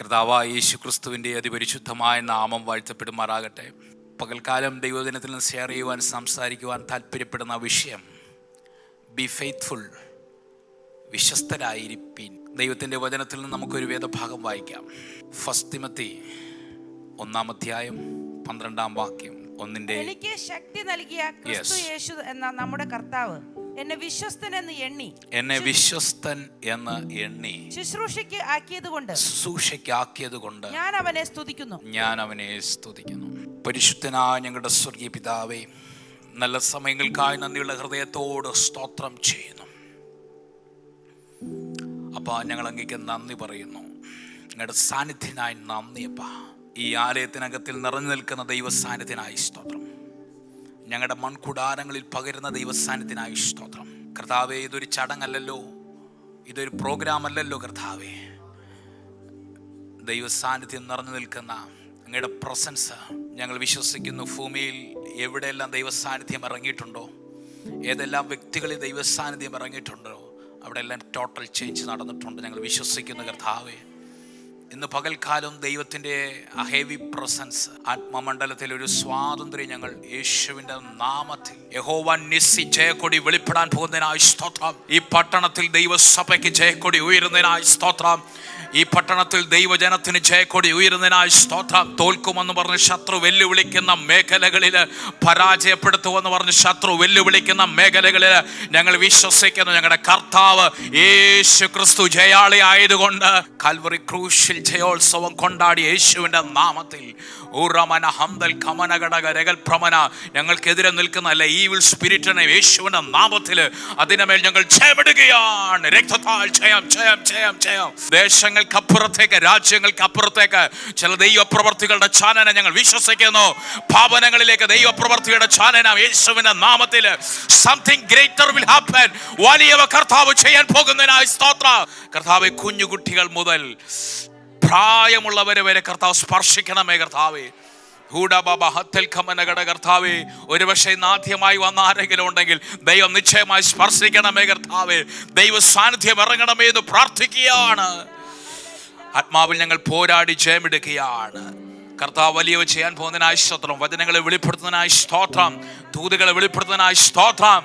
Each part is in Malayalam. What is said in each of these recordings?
കർത്താവായ യേശു ക്രിസ്തുവിൻ്റെ അതിപരിശുദ്ധമായ നാമം വാഴ്ത്തപ്പെടുമാറാകട്ടെ. പകൽക്കാലം ദൈവദിനത്തിൽ നിന്ന് ഷെയർ ചെയ്യുവാൻ, സംസാരിക്കുവാൻ താല്പര്യപ്പെടുന്ന വിഷയം ബി ഫെയ്ത്ത്ഫുൾ, വിശ്വസ്തരായിരിപ്പീൻ. ദൈവത്തിൻ്റെ വചനത്തിൽ നിന്ന് നമുക്കൊരു വേദഭാഗം വായിക്കാം. ഫസ്റ്റ് തിമോത്തി 1:12 എനിക്ക് ശക്തി നൽകിയ ക്രിസ്തു യേശു എന്ന നമ്മുടെ കർത്താവ് എന്നെ വിശ്വസ്തൻ എന്ന് എണ്ണി ശുശ്രൂഷയ്ക്ക് ആക്കിയതുകൊണ്ട് ഞാൻ അവനെ സ്തുതിക്കുന്നു. പരിശുദ്ധനായ ഞങ്ങളുടെ സ്വർഗീയ പിതാവേ, നല്ല സമയങ്ങൾക്കായി നന്ദിയുള്ള ഹൃദയത്തോട് സ്തോത്രം ചെയ്യുന്നു. അപ്പാ, ഞങ്ങൾ അങ്ങേക്ക് നന്ദി പറയുന്നു. ഞങ്ങളുടെ സാന്നിധ്യനായി നന്ദി അപ്പാ. ഈ ആലയത്തിനകത്തിൽ നിറഞ്ഞു നിൽക്കുന്ന ദൈവ സാന്നിധ്യനായി സ്തോത്രം. ഞങ്ങളുടെ മൺകുടാരങ്ങളിൽ പകരുന്ന ദൈവ സാന്നിധ്യനായി സ്തോത്രം. കർത്താവേ, ഇതൊരു ചടങ്ങല്ലല്ലോ, ഇതൊരു പ്രോഗ്രാം അല്ലല്ലോ കർത്താവേ. ദൈവ സാന്നിധ്യം നിറഞ്ഞു നിൽക്കുന്ന അങ്ങയുടെ പ്രസൻസ് ഞങ്ങൾ വിശ്വസിക്കുന്നു. ഭൂമിയിൽ എവിടെയെല്ലാം ദൈവ സാന്നിധ്യം ഇറങ്ങിയിട്ടുണ്ടോ, ഏതെല്ലാം വ്യക്തികളിൽ ദൈവ സാന്നിധ്യം ഇറങ്ങിയിട്ടുണ്ടോ, അവിടെ എല്ലാം ടോട്ടൽ ചേഞ്ച് നടന്നിട്ടുണ്ട്. ഞങ്ങൾ വിശ്വസിക്കുന്നു കർത്താവേ. ഇന്ന് പകൽക്കാലം ദൈവത്തിൻ്റെ ഹെവി പ്രസൻസ്, ആത്മമണ്ഡലത്തിൽ ഒരു സ്വാതന്ത്ര്യം ഞങ്ങൾ യേശുവിൻ്റെ നാമത്തിൽ യഹോവ നിസ്സി ജയക്കൊടി വെളിപ്പെടാൻ പോകുന്നതിനായി സ്തോത്രം. ഈ പട്ടണത്തിൽ ദൈവസഭയ്ക്ക് ജയക്കൊടി ഉയരുന്നതിനായി സ്തോത്രം. ഈ പട്ടണത്തിൽ ദൈവജനത്തിന് ജയക്കൊടി ഉയരുന്നതിനായി സ്തോത്രം. തോൽക്കുമെന്ന് പറഞ്ഞ് ശത്രു വെല്ലുവിളിക്കുന്ന മേഖലകളിൽ, പരാജയപ്പെടുത്തുമെന്ന് പറഞ്ഞ് ശത്രു വെല്ലുവിളിക്കുന്ന മേഖലകളിൽ ഞങ്ങൾ വിശ്വസിക്കുന്നു. ഞങ്ങളുടെ കർത്താവ് യേശു ക്രിസ്തു ജയാളി ആയതുകൊണ്ട് കാൽവറി ക്രൂശിൽ ജയോത്സവം കൊണ്ടാടി യേശുവിൻ്റെ നാമത്തിൽ ഞങ്ങൾക്കെതിരെ നിൽക്കുന്ന ഈവിൾ സ്പിരിറ്റിനെ യേശുവിൻ്റെ നാമത്തിൽ അതിനുമേൽ ഞങ്ങൾ ജയമിടുകയാണ്. രക്തത്താൽ ജയം ജയം ജയം ജയം. ദേശങ്ങൾക്കപ്പുറത്തേക്ക്, രാജ്യങ്ങൾക്കപ്പുറത്തേക്ക് ചില ദൈവപ്രവർത്തികളുടെ ചാലന ഞങ്ങൾ വിശ്വസിക്കുന്നു. പാപനങ്ങളിലേക്ക് ദൈവപ്രവർത്തിയുടെ ചാലന യേശുവിൻ്റെ നാമത്തിൽ. Something greater will happen. വലിയവ കർത്താവ് ചെയ്യാൻ പോകുന്നതിനായി സ്തോത്രം. കർത്താവെ, കുഞ്ഞുകുട്ടികൾ മുതൽ പ്രായമുള്ളവരെ വരെ കർത്താവ് സ്പർശിക്കണമേ കർത്താവേ. കർത്താവേ, ഒരുപക്ഷെ നാദ്യമായി വന്ന ആരെങ്കിലും ഉണ്ടെങ്കിൽ ദൈവം നിശ്ചയമായി സ്പർശിക്കണമേ കർത്താവേ. ദൈവ സാന്നിധ്യം ഇറങ്ങണമേ എന്ന് പ്രാർത്ഥിക്കുകയാണ്. ആത്മാവിൽ ഞങ്ങൾ പോരാടി ജയമെടുക്കുകയാണ്. കർത്താവ് വലിയവ ചെയ്യാൻ പോകുന്നതിനായി സ്തോത്രം. വചനങ്ങളെ വെളിപ്പെടുത്തുന്നതിനായി സ്തോത്രം. ദൂതുകളെ വെളിപ്പെടുത്തുന്നതിനായി സ്തോത്രം.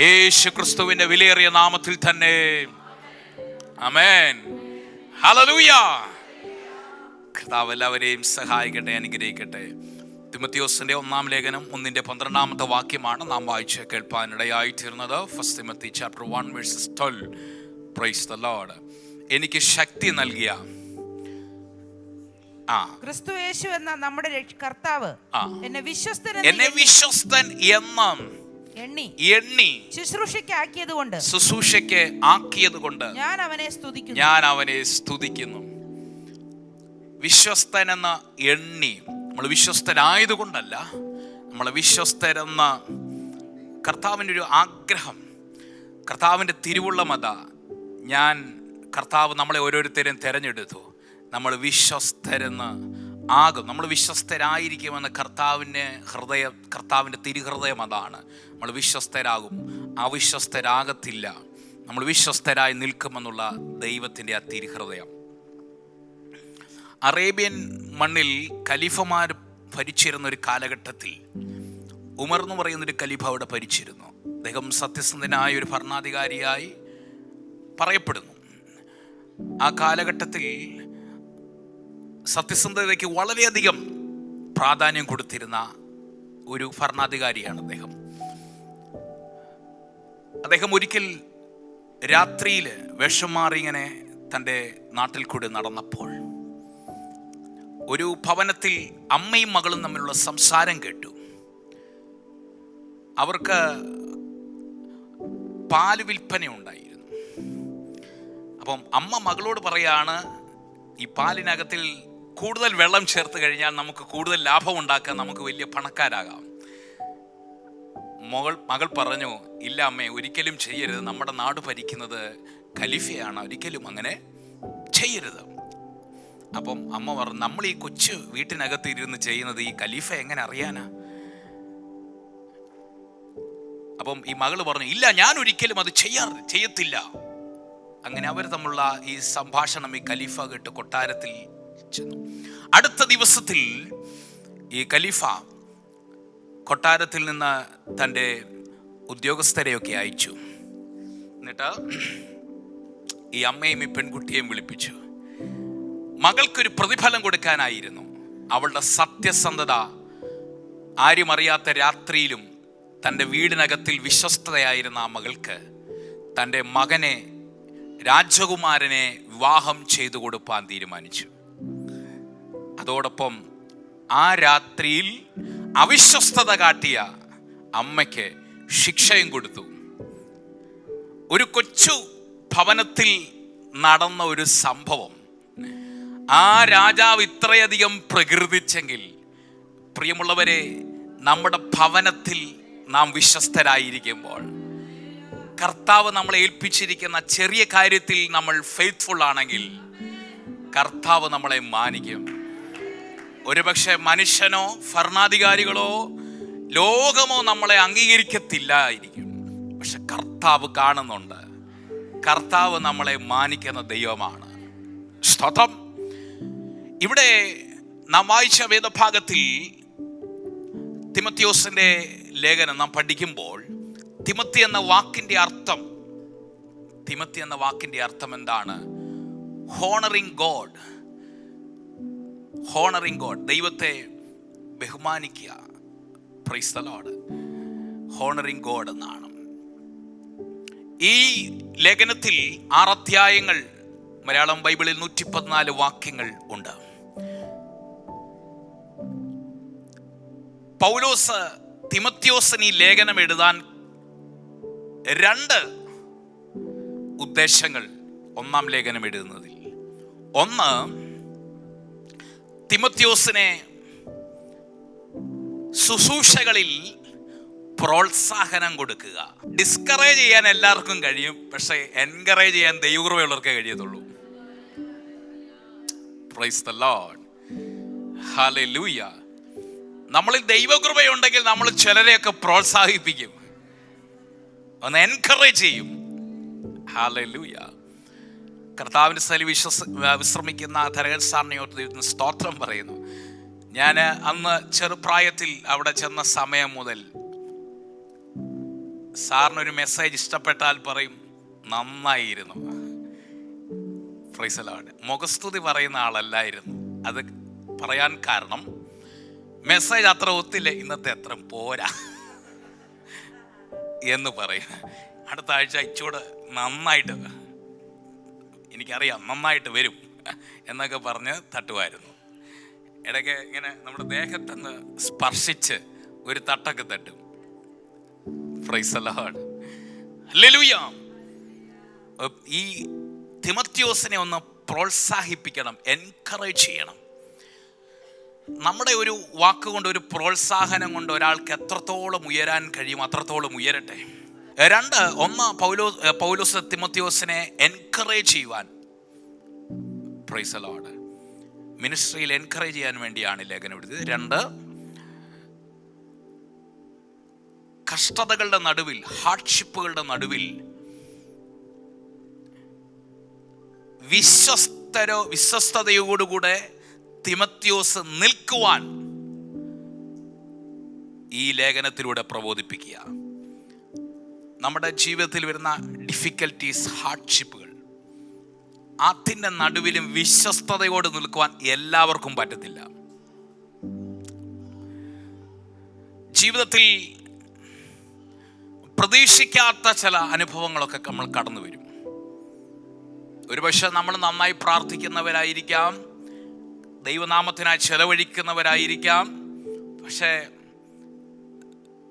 യേശു ക്രിസ്തുവിന്റെ വിലയേറിയ നാമത്തിൽ തന്നെ ആമേൻ. ഹല്ലേലൂയ. കർത്താവ് എല്ലാവരെയും സഹായിക്കട്ടെ, അനുഗ്രഹിക്കട്ടെ. തിമോത്തിയോസിന്റെ 1 ലേഖനം 1:12 നാം വായിച്ച് കേൾപ്പാനിടയായിത്തീർന്നത്. First Timothy chapter 1:12. Praise the lord. എനിക്ക് ശക്തി നൽകിയ ക്രിസ്തു യേശു എന്ന നമ്മുടെ കർത്താവ് എന്നെ വിശ്വസ്തൻ എന്നും എണ്ണി ശുശ്രൂഷയ്ക്ക് ആക്കിയതുകൊണ്ട് ഞാൻ അവനെ സ്തുതിക്കുന്നു. വിശ്വസ്തനെന്ന് എണ്ണി, നമ്മൾ വിശ്വസ്തരായതുകൊണ്ടല്ല, നമ്മൾ വിശ്വസ്തരെന്ന കർത്താവിൻ്റെ ഒരു ആഗ്രഹം, കർത്താവിൻ്റെ തിരുവുള്ളമത. കർത്താവ് നമ്മളെ ഓരോരുത്തരെയും തിരഞ്ഞെടുത്തു. നമ്മൾ വിശ്വസ്തരെന്ന് ആകും, നമ്മൾ വിശ്വസ്തരായിരിക്കുമെന്ന് കർത്താവിൻ്റെ തിരുഹൃദയം അതാണ്. നമ്മൾ വിശ്വസ്തരാകും, അവിശ്വസ്തരാകത്തില്ല. നമ്മൾ വിശ്വസ്തരായി നിൽക്കുമെന്നുള്ള ദൈവത്തിൻ്റെ ആ തിരുഹൃദയം. അറേബ്യൻ മണ്ണിൽ ഖലീഫമാർ ഭരിച്ചിരുന്ന ഒരു കാലഘട്ടത്തിൽ ഉമർ എന്ന് പറയുന്നൊരു ഖലീഫ അവിടെ ഭരിച്ചിരുന്നു. അദ്ദേഹം സത്യസന്ധനായ ഒരു ഭരണാധികാരിയായി പറയപ്പെടുന്നു. ആ കാലഘട്ടത്തിൽ സത്യസന്ധതയ്ക്ക് വളരെയധികം പ്രാധാന്യം കൊടുത്തിരുന്ന ഒരു ഭരണാധികാരിയാണ് അദ്ദേഹം. അദ്ദേഹം ഒരിക്കൽ രാത്രിയിൽ വേഷം മാറി ഇങ്ങനെ തൻ്റെ നാട്ടിൽ കൂടി നടന്നപ്പോൾ ഒരു ഭവനത്തിൽ അമ്മയും മകളും തമ്മിലുള്ള സംസാരം കേട്ടു. അവർക്ക് പാല് വിൽപ്പന ഉണ്ടായിരുന്നു. അപ്പം അമ്മ മകളോട് പറയാണ്, ഈ പാലിനകത്തിൽ കൂടുതൽ വെള്ളം ചേർത്ത് കഴിഞ്ഞാൽ നമുക്ക് കൂടുതൽ ലാഭം ഉണ്ടാക്കാൻ, നമുക്ക് വലിയ പണക്കാരാകാം. മകൾ പറഞ്ഞു, ഇല്ല അമ്മേ, ഒരിക്കലും ചെയ്യരുത്. നമ്മുടെ നാട് ഭരിക്കുന്നത് ഖലീഫയാണ്, ഒരിക്കലും അങ്ങനെ ചെയ്യരുത്. അപ്പം അമ്മ പറഞ്ഞു, നമ്മൾ ഈ കൊച്ചു വീട്ടിനകത്ത് ഇരുന്ന് ചെയ്യുന്നത് ഈ ഖലീഫ എങ്ങനെ അറിയാനാ? അപ്പം ഈ മകള് പറഞ്ഞു, ഇല്ല, ഞാൻ ഒരിക്കലും അത് ചെയ്യത്തില്ല. അങ്ങനെ അവർ തമ്മിലുള്ള ഈ സംഭാഷണം ഈ ഖലീഫ കേട്ട് കൊട്ടാരത്തിൽ ചെന്നു. അടുത്ത ദിവസത്തിൽ ഈ ഖലീഫ കൊട്ടാരത്തിൽ നിന്ന് തൻ്റെ ഉദ്യോഗസ്ഥരെയൊക്കെ അയച്ചു. എന്നിട്ട് ഈ അമ്മയും ഈ പെൺകുട്ടിയെയും വിളിപ്പിച്ചു. മകൾക്കൊരു പ്രതിഫലം കൊടുക്കാനായിരുന്നു. അവളുടെ സത്യസന്ധത ആരും അറിയാത്ത രാത്രിയിലും തൻ്റെ വീടിനകത്തിൽ വിശ്വസ്തയായിരുന്ന ആ മകൾക്ക് തൻ്റെ മകനെ, രാജകുമാരനെ വിവാഹം ചെയ്തു കൊടുപ്പാൻ തീരുമാനിച്ചു. അതോടൊപ്പം ആ രാത്രിയിൽ അവിശ്വസ്തത കാട്ടിയ അമ്മയ്ക്ക് ശിക്ഷയും കൊടുത്തു. ഒരു കൊച്ചു ഭവനത്തിൽ നടന്ന ഒരു സംഭവം ആ രാജാവ് ഇത്രയധികം പ്രകീർത്തിച്ചെങ്കിൽ, പ്രിയമുള്ളവരെ, നമ്മുടെ ഭവനത്തിൽ നാം വിശ്വസ്തരായിരിക്കുമ്പോൾ, കർത്താവ് നമ്മളെ ഏൽപ്പിച്ചിരിക്കുന്ന ചെറിയ കാര്യത്തിൽ നമ്മൾ ഫെയ്ത്ത്ഫുൾ ആണെങ്കിൽ കർത്താവ് നമ്മളെ മാനിക്കും. ഒരുപക്ഷെ മനുഷ്യനോ ഭരണാധികാരികളോ ലോകമോ നമ്മളെ അംഗീകരിക്കത്തില്ലായിരിക്കും. പക്ഷെ കർത്താവ് കാണുന്നുണ്ട്. കർത്താവ് നമ്മളെ മാനിക്കുന്ന ദൈവമാണ്. സ്തോത്രം. ഇവിടെ നാം വായിച്ച വേദഭാഗത്തിൽ തിമത്തിയോസിന്റെ ലേഖനം നാം പഠിക്കുമ്പോൾ തിമത്തി എന്ന വാക്കിന്റെ അർത്ഥം എന്താണ്? Honouring God. ദൈവത്തെ ബഹുമാനിക്കുക. Price the Lord. Honouring God എന്നാണ്. ഈ ലേഖനത്തിൽ 6 അധ്യായങ്ങൾ, മലയാളം ബൈബിളിൽ 114 വാക്യങ്ങൾ ഉണ്ട്. പൗലോസ് തിമത്തിയോസിന് ഈ ലേഖനം എഴുതാൻ 2 ഉദ്ദേശങ്ങൾ ഒന്നാം ലേഖനം എഴുതുന്നതിൽ. ഒന്ന്, തിമത്തിയോസിനെ ശുശ്രൂഷകളിൽ പ്രോത്സാഹനം കൊടുക്കുക. ഡിസ്കറേജ് ചെയ്യാൻ എല്ലാവർക്കും കഴിയും, പക്ഷെ എൻകറേജ് ചെയ്യാൻ ദൈവകൃപയുള്ളവർക്കേ കഴിയത്തുള്ളൂ. Praise the lord. ഹല്ലേലൂയ. നമ്മളിൽ ദൈവകൃപയുണ്ടെങ്കിൽ നമ്മൾ ചിലരെയൊക്കെ പ്രോത്സാഹിപ്പിക്കും, ഒന്ന് എൻകറേജ് ചെയ്യും. ഹല്ലേലൂയ. കർത്താവിൻ്റെ സ്ഥലം വിശ്രമിക്കുന്ന ധരകൻ സാറിനെ ഓർത്ത് ദൈവത്തിന് സ്തോത്രം പറയുന്നു. ഞാൻ അന്ന് ചെറുപ്രായത്തിൽ അവിടെ ചെന്ന സമയം മുതൽ സാറിനൊരു മെസ്സേജ് ഇഷ്ടപ്പെട്ടാൽ പറയും നന്നായിരുന്നു. Praise the lord. മുഖസ്തുതി പറയുന്ന ആളല്ലായിരുന്നു. അത് പറയാൻ കാരണം മെസ്സേജ് അത്ര ഒത്തില്ല, ഇന്നത്തെ അത്ര പോരാ എന്ന് പറയും. അടുത്ത ആഴ്ച ഇച്ചൂടെ നന്നായിട്ട്, എനിക്കറിയാം നന്നായിട്ട് വരും എന്നൊക്കെ പറഞ്ഞ് തട്ടുമായിരുന്നു. ഇടയ്ക്ക് ഇങ്ങനെ നമ്മുടെ ദേഹത്തൊന്ന് സ്പർശിച്ച് ഒരു തട്ടൊക്കെ തട്ടും. Price the lord. ഹല്ലേലൂയ. ഈ തിമത്തിയോസിനെ ഒന്ന് പ്രോത്സാഹിപ്പിക്കണം, എൻകറേജ് ചെയ്യണം. നമ്മുടെ ഒരു വാക്കുകൊണ്ട്, ഒരു പ്രോത്സാഹനം കൊണ്ട് ഒരാൾക്ക് എത്രത്തോളം ഉയരാൻ കഴിയും അത്രത്തോളം ഉയരട്ടെ. 2, പൗലോസ് തിമത്തിയോസിനെ എൻകറേജ് ചെയ്യുവാൻ, പ്രൈസ് ദി ലോർഡ്, മിനിസ്ട്രിയിൽ എൻകറേജ് ചെയ്യാൻ വേണ്ടിയാണ് ലേഖനം എഴുതിയത്. 2, കഷ്ടതകളുടെ നടുവിൽ, ഹാർഡ്ഷിപ്പുകളുടെ നടുവിൽ വിശ്വസ്തയോടുകൂടെ തിമത്തിയോസ് നിൽക്കുവാൻ ഈ ലേഖനത്തിലൂടെ പ്രബോധിപ്പിക്കുക. നമ്മുടെ ജീവിതത്തിൽ വരുന്ന ഡിഫിക്കൽട്ടീസ്, ഹാർഡ്ഷിപ്പുകൾ, അതിൻ്റെ നടുവിലും വിശ്വസ്തയോട് നിൽക്കുവാൻ എല്ലാവർക്കും പറ്റത്തില്ല. ജീവിതത്തിൽ പ്രതീക്ഷിക്കാത്ത ചില അനുഭവങ്ങളൊക്കെ നമ്മൾ കടന്നു വരും. ഒരുപക്ഷെ നമ്മൾ നന്നായി പ്രാർത്ഥിക്കുന്നവരായിരിക്കാം, ദൈവനാമത്തിനായി ചെലവഴിക്കുന്നവരായിരിക്കാം. പക്ഷേ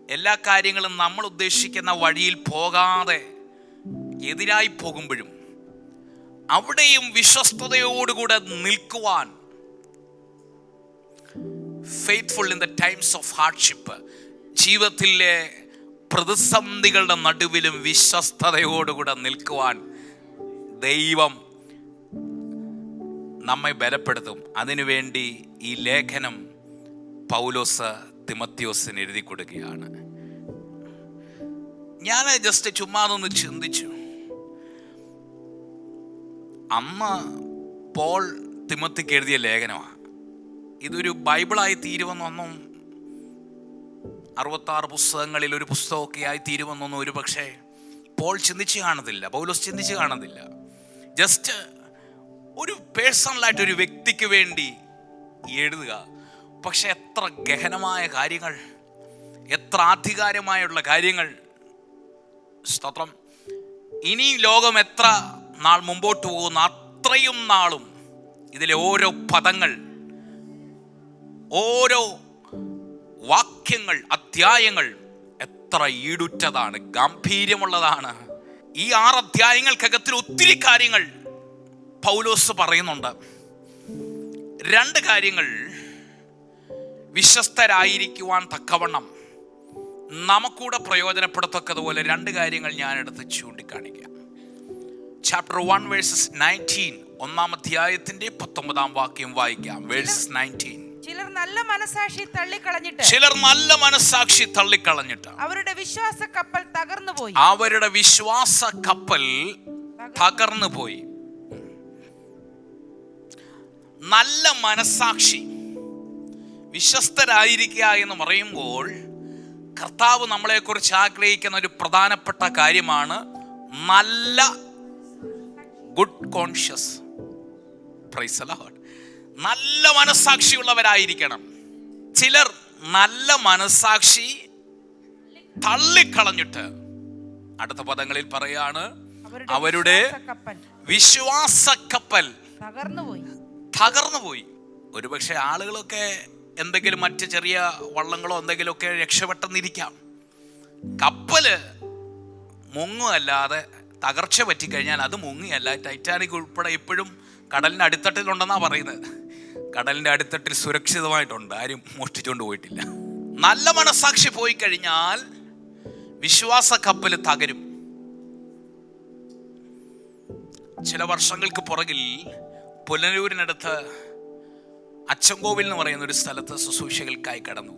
എല്ലാ കാര്യങ്ങളും നമ്മൾ ഉദ്ദേശിക്കുന്ന വഴിയിൽ പോകാതെ എതിരായി പോകുമ്പോഴും അവിടെയും വിശ്വസ്തയോടുകൂടെ നിൽക്കുവാൻ, faithful in the times of hardship, ജീവിതത്തിലെ പ്രതിസന്ധികളുടെ നടുവിലും വിശ്വസ്തയോടുകൂടെ നിൽക്കുവാൻ ദൈവം നമ്മെ ബലപ്പെടുത്തും. അതിനുവേണ്ടി ഈ ലേഖനം പൗലോസ് തിമത്തിയോസിന് എഴുതി കൊടുക്കുകയാണ്. ഞാൻ ജസ്റ്റ് ചുമ്മാതൊന്ന് ചിന്തിച്ചു. അന്ന് പോൾ തിമോത്തിക്ക് എഴുതിയ ലേഖനമാണ്. ഇതൊരു ബൈബിളായി തീരുമെന്നൊന്നും 66 പുസ്തകങ്ങളിൽ ഒരു പുസ്തകമൊക്കെ ആയി തീരുമെന്നൊന്നും ഒരു പക്ഷേ പോൾ ചിന്തിച്ച് കാണത്തില്ല, പൗലോസ് ചിന്തിച്ച് കാണത്തില്ല. ജസ്റ്റ് ഒരു പേഴ്സണലായിട്ട് ഒരു വ്യക്തിക്ക് വേണ്ടി എഴുതുക. പക്ഷെ എത്ര ഗഹനമായ കാര്യങ്ങൾ, എത്ര ആധികാരികമായുള്ള കാര്യങ്ങൾ. സ്തോത്രം. ഇനി ലോകം എത്ര നാൾ മുമ്പോട്ട് പോകുന്ന അത്രയും നാളും ഇതിലെ ഓരോ പദങ്ങൾ, ഓരോ വാക്യങ്ങൾ, അധ്യായങ്ങൾ എത്ര ഈടുറ്റതാണ്, ഗംഭീര്യമുള്ളതാണ്. ഈ 6 അധ്യായങ്ങൾക്കകത്തിൽ ഒത്തിരി കാര്യങ്ങൾ പൗലോസ് പറയുന്നുണ്ട്. 2 കാര്യങ്ങൾ വിശ്വസ്തരായിരിക്കുവാൻ തക്കവണ്ണം നമുക്കൂടെ പ്രയോജനപ്പെടത്തക്കതുപോലെ 2 കാര്യങ്ങൾ ഞാൻ എടുത്ത് ചൂണ്ടിക്കാണിക്കാം. ചാപ്റ്റർ 1 വേഴ്സസ് 19, 1-ാം അധ്യായത്തിന്റെ 19-ാം വാക്യം വായിക്കാം. വേഴ്സസ് 19. ചിലർ നല്ല മനസാക്ഷി തള്ളിക്കളഞ്ഞിട്ട് അവരുടെ വിശ്വാസ കപ്പൽ തകർന്നു പോയി. നല്ല മനസാക്ഷി, വിശ്വസ്തരായിരിക്കുക എന്ന് പറയുമ്പോൾ കർത്താവ് നമ്മളെക്കുറിച്ച് ആഗ്രഹിക്കുന്ന ഒരു പ്രധാനപ്പെട്ട കാര്യമാണ് നല്ല good conscious. Price the Lord. നല്ല മനസാക്ഷിയുള്ളവരായിരിക്കണം. ചിലർ നല്ല മനസാക്ഷി തള്ളിക്കളഞ്ഞിട്ട് അടുത്ത പദങ്ങളിൽ പറയാണ് അവരുടെ വിശ്വാസ കപ്പൽ തകർന്നുപോയി. ഒരുപക്ഷെ ആളുകളൊക്കെ എന്തെങ്കിലും മറ്റ് ചെറിയ വള്ളങ്ങളോ എന്തെങ്കിലുമൊക്കെ രക്ഷപ്പെട്ടെന്നിരിക്കാം. കപ്പല് മുങ്ങുമല്ലാതെ തകർച്ച പറ്റിക്കഴിഞ്ഞാൽ അത് മുങ്ങിയല്ല. ടൈറ്റാനിക് ഉൾപ്പെടെ ഇപ്പോഴും കടലിൻ്റെ അടിത്തട്ടിലുണ്ടെന്നാണ് പറയുന്നത്. കടലിൻ്റെ അടിത്തട്ടിൽ സുരക്ഷിതമായിട്ടുണ്ട്, ആരും മോഷ്ടിച്ചുകൊണ്ട് പോയിട്ടില്ല. നല്ല മനസാക്ഷി പോയി കഴിഞ്ഞാൽ വിശ്വാസ കപ്പൽ തകരും. ചില വർഷങ്ങൾക്ക് പുറകിൽ പുനലൂരിനടുത്ത് അച്ചൻകോവിൽ എന്ന് പറയുന്ന ഒരു സ്ഥലത്ത് ശുശ്രൂഷകൾക്കായി കടന്നു.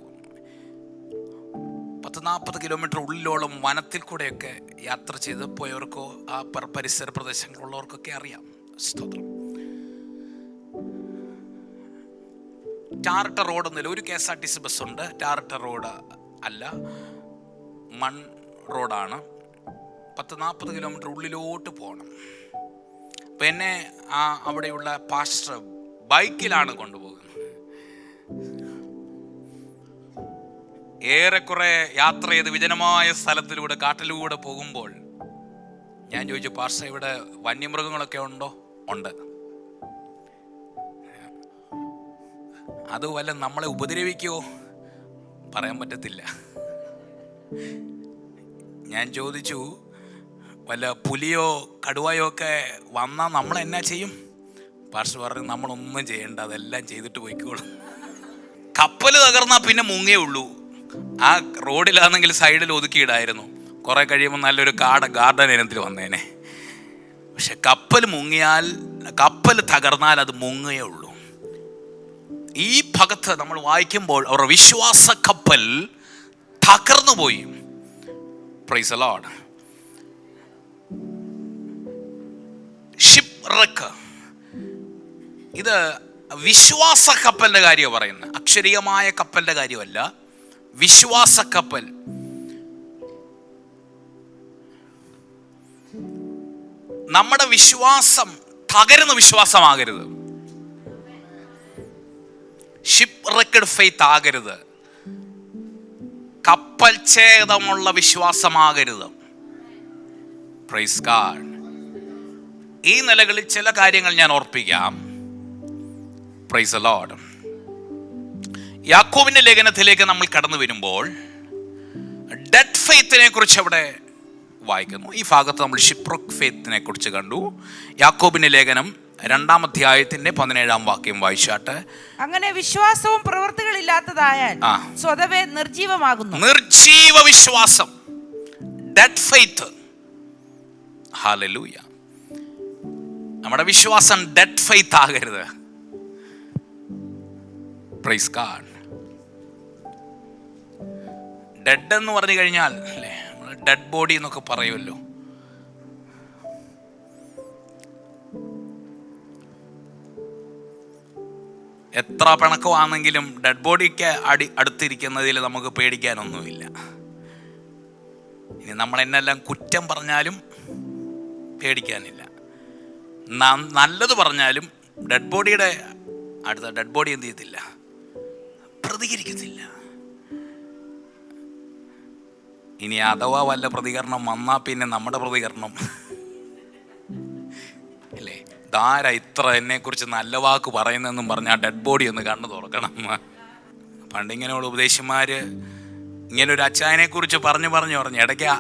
40 കിലോമീറ്റർ ഉള്ളിലോളം വനത്തിൽ കൂടെയൊക്കെ യാത്ര ചെയ്ത് പോയവർക്കോ ആ പരിസര പ്രദേശങ്ങളുള്ളവർക്കൊക്കെ അറിയാം. സ്തോത്രം. ടാറിട്ട റോഡ് ഒന്നുമില്ല. ഒരു KSRTC ബസ്സുണ്ട്. ടാറിട്ട റോഡ് അല്ല, മൺ റോഡാണ്. 40 കിലോമീറ്റർ ഉള്ളിലോട്ട് പോകണം. അപ്പം എന്നെ അവിടെയുള്ള പാസ്റ്റർ ബൈക്കിലാണ് കൊണ്ടുപോകുന്നത്. ഏറെക്കുറെ യാത്ര ചെയ്ത് വിജനമായ സ്ഥലത്തിലൂടെ കാട്ടിലൂടെ പോകുമ്പോൾ ഞാൻ ചോദിച്ചു, പാസ്റ്റർ ഇവിടെ വന്യമൃഗങ്ങളൊക്കെ ഉണ്ടോ? ഉണ്ട്. അത് വല്ല നമ്മളെ ഉപദ്രവിക്കുമോ? പറയാൻ പറ്റത്തില്ല. ഞാൻ ചോദിച്ചു, വല്ല പുലിയോ കടുവയോ ഒക്കെ വന്നാൽ നമ്മൾ എന്നാ ചെയ്യും? പാസ്റ്റർ പറഞ്ഞു, നമ്മളൊന്നും ചെയ്യണ്ട, അതെല്ലാം ചെയ്തിട്ട് പോയിക്കോളും. കപ്പൽ തകർന്നാൽ പിന്നെ മുങ്ങേ ഉള്ളൂ. ആ റോഡിലാണെങ്കിൽ സൈഡിൽ ഒതുക്കിയിടായിരുന്നു. കുറെ കഴിയുമ്പോൾ നല്ലൊരു ഗാർഡൻ ഇനത്തിൽ വന്നേനെ. പക്ഷെ കപ്പൽ തകർന്നാൽ അത് മുങ്ങേ ഉള്ളൂ. ഈ ഭാഗത്ത് നമ്മൾ വായിക്കുമ്പോൾ അവരുടെ വിശ്വാസ കപ്പൽ തകർന്നു പോയി. Price the Lord. ഷിപ്റക്ക്, ഇത് വിശ്വാസ കപ്പലിന്റെ കാര്യമാണ് പറയുന്നത്, അക്ഷരീയമായ കപ്പലിന്റെ കാര്യമല്ല. വിശ്വാസ കപ്പൽ. നമ്മുടെ വിശ്വാസം തകരുന്ന വിശ്വാസമാകരുത്. ഷിപ്റെക്കഡ് ഫെയ്ത്ത് ആകരുത്. കപ്പൽ ഛേദമുള്ള വിശ്വാസമാകരുത്. Praise God. ഈ നിലകളിൽ ചില കാര്യങ്ങൾ ഞാൻ ഓർപ്പിക്കാം. Price the Lord. യാക്കോബിന്റെ ലേഖനത്തിലേക്ക് നമ്മൾ കടന്നു വരുമ്പോൾ ഡെഡ് ഫെയ്ത്തിനെ കുറിച്ച് അവിടെ വായിക്കുന്നു. ഈ ഭാഗത്ത് നമ്മൾ ഷിപ്റോക്ക് ഫെയ്ത്തിനെ കുറിച്ച് കണ്ടു. യാക്കോബിന്റെ ലേഖനം 2-ാം അധ്യായത്തിന്റെ 17-ാം വാക്യം വായിച്ചാട്ട്, അങ്ങനെ വിശ്വാസവും പ്രവൃത്തികളില്ലാത്തതായാൽ സ്വതവേ നിർജീവമാകുന്നു. നിർജീവ വിശ്വാസം, ഡെഡ് ഫെയ്ത്ത്. ഹല്ലേലൂയ. നമ്മുടെ വിശ്വാസം ഡെഡ് ഫെയ്ത്ത് ആകരുത്. Praise God. ഡെഡ് എന്ന് പറഞ്ഞു കഴിഞ്ഞാൽ അല്ലേ, ഡെഡ് ബോഡി എന്നൊക്കെ പറയുമല്ലോ. എത്ര പിണക്കമാണെങ്കിലും ഡെഡ് ബോഡിക്ക് അടുത്തിരിക്കുന്നതിൽ നമുക്ക് പേടിക്കാനൊന്നുമില്ല. ഇനി നമ്മൾ എന്നെല്ലാം കുറ്റം പറഞ്ഞാലും പേടിക്കാനില്ല. നല്ലത് പറഞ്ഞാലും ഡെഡ് ബോഡിയുടെ അടുത്ത ഡെഡ് ബോഡി എന്ത് ചെയ്യത്തില്ല, പ്രതികരിക്കത്തില്ല. ഇനി അഥവാ വല്ല പ്രതികരണം വന്നാൽ പിന്നെ നമ്മുടെ പ്രതികരണം അല്ലേ, ധാര ഇത്ര എന്നെക്കുറിച്ച് നല്ല വാക്ക് പറയുന്നതെന്നും പറഞ്ഞാൽ ഡെഡ് ബോഡി ഒന്ന് കണ്ണു തുറക്കണം. പണ്ടിങ്ങനെയുള്ള ഉപദേശന്മാർ ഇങ്ങനൊരു അച്ചായനെ കുറിച്ച് പറഞ്ഞു ഇടയ്ക്ക്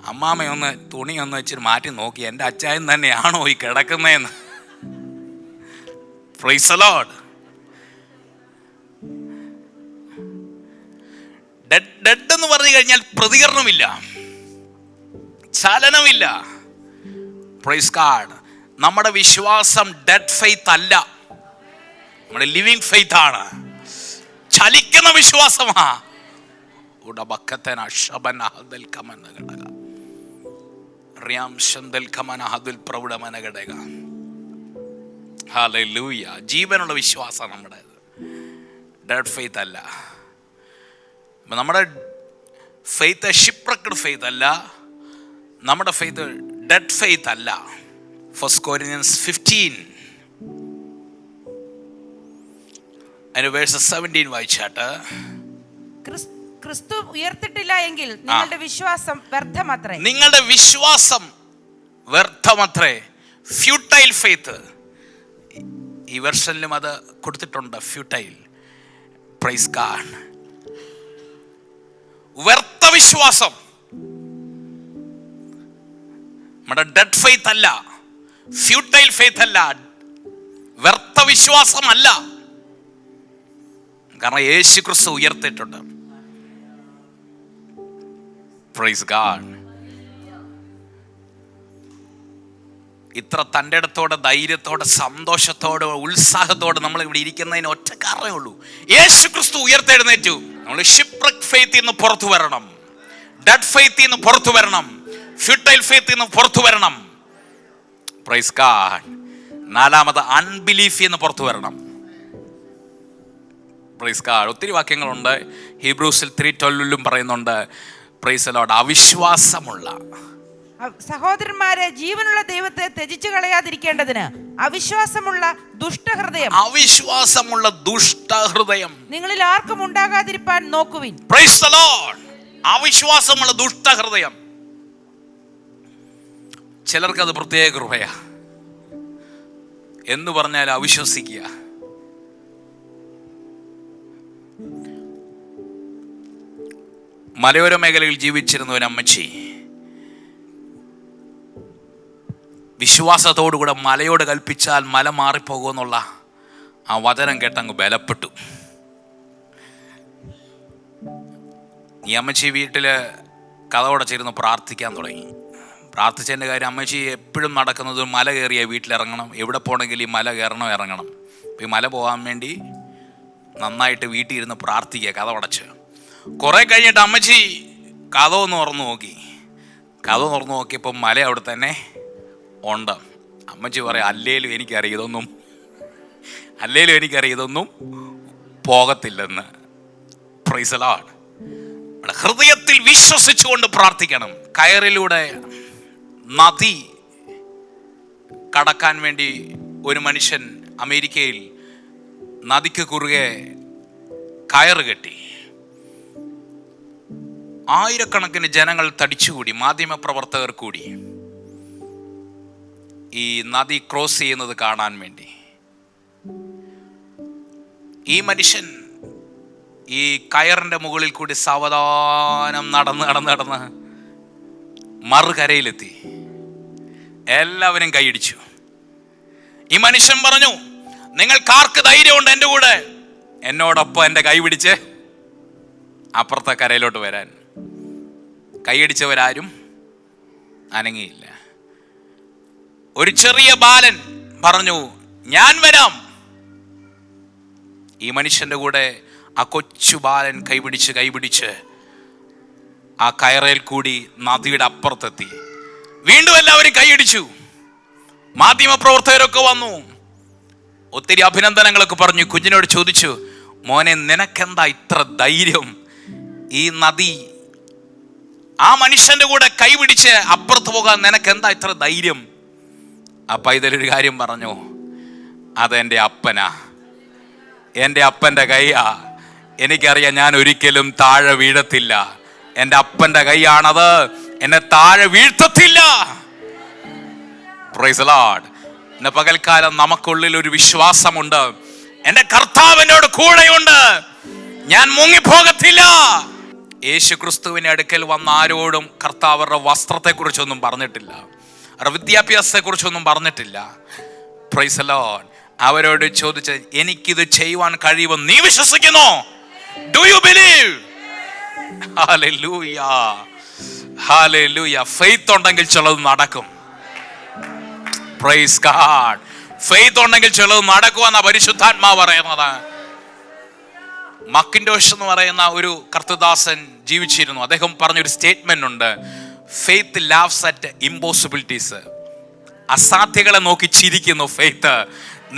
അമ്മാമ്മയൊന്ന് തുണിയൊന്ന് വെച്ചിട്ട് മാറ്റി നോക്കി, എൻ്റെ അച്ചായൻ തന്നെയാണോ ഈ കിടക്കുന്നതെന്ന്. Praise the lord. ഡെഡ് എന്ന് പറഞ്ഞു കഴിഞ്ഞാൽ പ്രതികരണമില്ല, ചലനമില്ല. Praise God. നമ്മുടെ വിശ്വാസം ഡെഡ് ഫെയ്ത്ത് അല്ല, നമ്മുടെ ലിവിങ് ഫെയ്ത്ത് ആണ്, ചലിക്കുന്ന വിശ്വാസമാ. ജീവനുള്ള വിശ്വാസം നമ്മുടേത്, ഡെഡ് ഫെയ്ത്ത് അല്ല. നമ്മുടെ ഫെയ്ത്ത് ഷിപ്രക്ഡ് ഫെയ്ത്ത് അല്ല, നമ്മുടെ ഫെയ്ത്ത് ഡെഡ് ഫെയ്ത്ത് അല്ല. 1 Corinthians 15 അതിന്റെ വേഴ്സ് 17 വായിച്ചാട്ട്, ക്രിസ്തു ഉയർത്തിട്ടില്ല എങ്കിൽ നിങ്ങളുടെ വിശ്വാസം വ്യർത്ഥമത്രേ. നിങ്ങളുടെ വിശ്വാസം വ്യർത്ഥമത്രേ. ഫ്യൂട്ടൈൽ ഫെയ്ത്ത്, ഈ വെർഷനിലും അത് കൊടുത്തിട്ടുണ്ട്, ഫ്യൂട്ടൈൽ. Praise God. വ്യർത്ഥ വിശ്വാസം നമ്മുടെ ഡെഡ് ഫെയ്ത്ത് അല്ല, ഫ്യൂട്ടൈൽ ഫെയ്ത്ത് അല്ല, വ്യർത്ഥ വിശ്വാസമല്ല. കാരണം യേശു ക്രിസ്തു ഉയർത്തിയിട്ടുണ്ട്. Praise God. ഇത്ര തൻ്റെ ഇടത്തോടെ, ധൈര്യത്തോടെ, സന്തോഷത്തോടെ, ഉത്സാഹത്തോടെ നമ്മൾ ഇവിടെ ഇരിക്കുന്നതിന് ഒറ്റ കാരണമേ ഉള്ളൂ, യേശു ക്രിസ്തു ഉയർത്തെഴുന്നേറ്റു. നമ്മൾ ഷിപ്രക് ഫെയ്ത്തിൽ നിന്ന് പുറത്തു വരണം, ഡെഡ് ഫെയ്ത്തിൽ നിന്ന് പുറത്തു വരണം, ഫ്യൂട്ടൈൽ ഫെയ്ത്തിൽ നിന്ന് പുറത്തു വരണം. Praise God. നാലാമത് അൺബിലീഫ് എന്ന് പുറത്തു വരണം. Praise God. ഒത്തിരി വാക്യങ്ങളുണ്ട്. ഹീബ്രൂസിൽ 3:12 പറയുന്നുണ്ട്, പ്രൈസ് ദി ലോർഡ്, അവിശ്വാസമുള്ള സഹോദരന്മാരെ, ജീവനുള്ള ദൈവത്തെ ത്യജിച്ചു കളയാതിരിക്കേണ്ടതിന് അവിശ്വാസമുള്ള ദുഷ്ടഹൃദയം നിങ്ങളിൽ ആർക്കും ഉണ്ടാകാതിരിപ്പാൻ നോക്കുവിൻ. Praise the lord. അവിശ്വാസമുള്ള ദുഷ്ടഹൃദയം. ചിലർക്കത് പ്രത്യേക കൃപയാ, എന്ന് പറഞ്ഞാൽ അവിശ്വസിക്കുക. മലയോര മേഖലയിൽ ജീവിച്ചിരുന്ന ഒരു അമ്മച്ചി വിശ്വാസത്തോടുകൂടെ മലയോട് കൽപ്പിച്ചാൽ മല മാറിപ്പോകുമെന്നുള്ള ആ വചനം കേട്ടങ്ങ് ബലപ്പെട്ടു. ഈ അമ്മച്ചി വീട്ടില് കതവടച്ചിരുന്ന് പ്രാർത്ഥിക്കാൻ തുടങ്ങി. പ്രാർത്ഥിച്ചതിൻ്റെ കാര്യം, അമ്മച്ചി എപ്പോഴും നടക്കുന്നത് മല കയറിയ വീട്ടിലിറങ്ങണം, എവിടെ പോകണമെങ്കിൽ ഈ മല കയറണം ഇറങ്ങണം. അപ്പോൾ ഈ മല പോകാൻ വേണ്ടി നന്നായിട്ട് വീട്ടിൽ ഇരുന്ന് പ്രാർത്ഥിക്കുക, കതവടച്ച്. കുറെ കഴിഞ്ഞിട്ട് അമ്മച്ചി കഥ ഒന്ന് തുറന്നു നോക്കി. കഥ തുറന്നു നോക്കിയപ്പോൾ മല അവിടെ തന്നെ ഉണ്ട്. അമ്മച്ചി പറയാം, അല്ലേലും എനിക്കറിയാം ഇതൊന്നും പോകത്തില്ലെന്ന്. Price the Lord. ഹൃദയത്തിൽ വിശ്വസിച്ചുകൊണ്ട് പ്രാർത്ഥിക്കണം. കയറിലൂടെ നദി കടക്കാൻ വേണ്ടി ഒരു മനുഷ്യൻ അമേരിക്കയിൽ നദിക്ക് കുറുകെ കയറ് കെട്ടി. ആയിരക്കണക്കിന് ജനങ്ങൾ തടിച്ചുകൂടി, മാധ്യമപ്രവർത്തകർ കൂടി ഈ നദി ക്രോസ് ചെയ്യുന്നത് കാണാൻ വേണ്ടി. ഈ മനുഷ്യൻ ഈ കയറിന്റെ മുകളിൽ കൂടി സാവധാനം നടന്ന് മറുകരയിലെത്തി. എല്ലാവരും കൈയടിച്ചു. ഈ മനുഷ്യൻ പറഞ്ഞു, നിങ്ങൾക്കാർക്ക് ധൈര്യമുണ്ട് എൻ്റെ കൂടെ എന്നോടൊപ്പം എൻ്റെ കൈ പിടിച്ച് അപ്പുറത്തെ കരയിലോട്ട് വരാൻ? കൈയടിച്ചവരാരും അനങ്ങിയില്ല. ഒരു ചെറിയ ബാലൻ പറഞ്ഞു, ഞാൻ വരാം. ഈ മനുഷ്യന്റെ കൂടെ ആ കൊച്ചു ബാലൻ കൈപിടിച്ച് ആ കയറയിൽ കൂടി നദിയുടെ അപ്പുറത്തെത്തി. വീണ്ടും എല്ലാവരും കൈയടിച്ചു. മാധ്യമപ്രവർത്തകരൊക്കെ വന്നു. ഒത്തിരി അഭിനന്ദനങ്ങളൊക്കെ പറഞ്ഞു. കുഞ്ഞിനോട് ചോദിച്ചു, മോനെ നിനക്കെന്താ ഇത്ര ധൈര്യം? ഈ നദി ആ മനുഷ്യന്റെ കൂടെ കൈപിടിച്ച് അപ്പുറത്ത് പോകാൻ നിനക്കെന്താ ഇത്ര ധൈര്യം? ആ പൈതലൊരു കാര്യം പറഞ്ഞു, അതെൻ്റെ അപ്പനാ, എൻ്റെ അപ്പൻ്റെ കൈയാ. എനിക്കറിയാം ഞാൻ ഒരിക്കലും താഴെ വീഴത്തില്ല. എൻ്റെ അപ്പൻ്റെ കൈയാണത്, എന്നെ താഴെ വീഴ്ത്തത്തില്ല. Price the Lord. ഇന്ന് പകൽക്കാലം നമുക്കുള്ളിൽ ഒരു വിശ്വാസമുണ്ട്, എൻ്റെ കർത്താവിനോട് കൂടെയുണ്ട്, ഞാൻ മുങ്ങിപ്പോകത്തില്ല. യേശു ക്രിസ്തുവിന്റെ അടുക്കൽ വന്ന ആരോടും കർത്താവ് അവരുടെ വസ്ത്രത്തെക്കുറിച്ചൊന്നും പറഞ്ഞിട്ടില്ല, അവരുടെ വിദ്യാഭ്യാസത്തെക്കുറിച്ചൊന്നും പറഞ്ഞിട്ടില്ല. Praise the lord. അവരോട് ചോദിച്ചത്, എനിക്കിത് ചെയ്യുവാൻ കഴിയുമെന്ന് നീ വിശ്വസിക്കുന്നോ? Do you believe? Hallelujah, hallelujah. Faith ഉണ്ടെങ്കിൽ ചിലത് നടക്കും. Praise God. ഫെയ്ത്ത് ഉണ്ടെങ്കിൽ ചിലത് നടക്കുമെന്ന പരിശുദ്ധാത്മാവ് പറയുന്നത്. മക്കിൻഡോഷ് എന്ന് പറയുന്ന ഒരു കർത്തദാസൻ ജീവിച്ചിരുന്നു. അദ്ദേഹം പറഞ്ഞൊരു സ്റ്റേറ്റ്മെന്റ് ഉണ്ട്, ഫെയ്ത്ത് ലാവ്സ് അറ്റ് ഇമ്പോസിബിലിറ്റീസ്. അസാധ്യങ്ങളെ നോക്കി ചിരിക്കുന്നു ഫെയ്ത്ത്.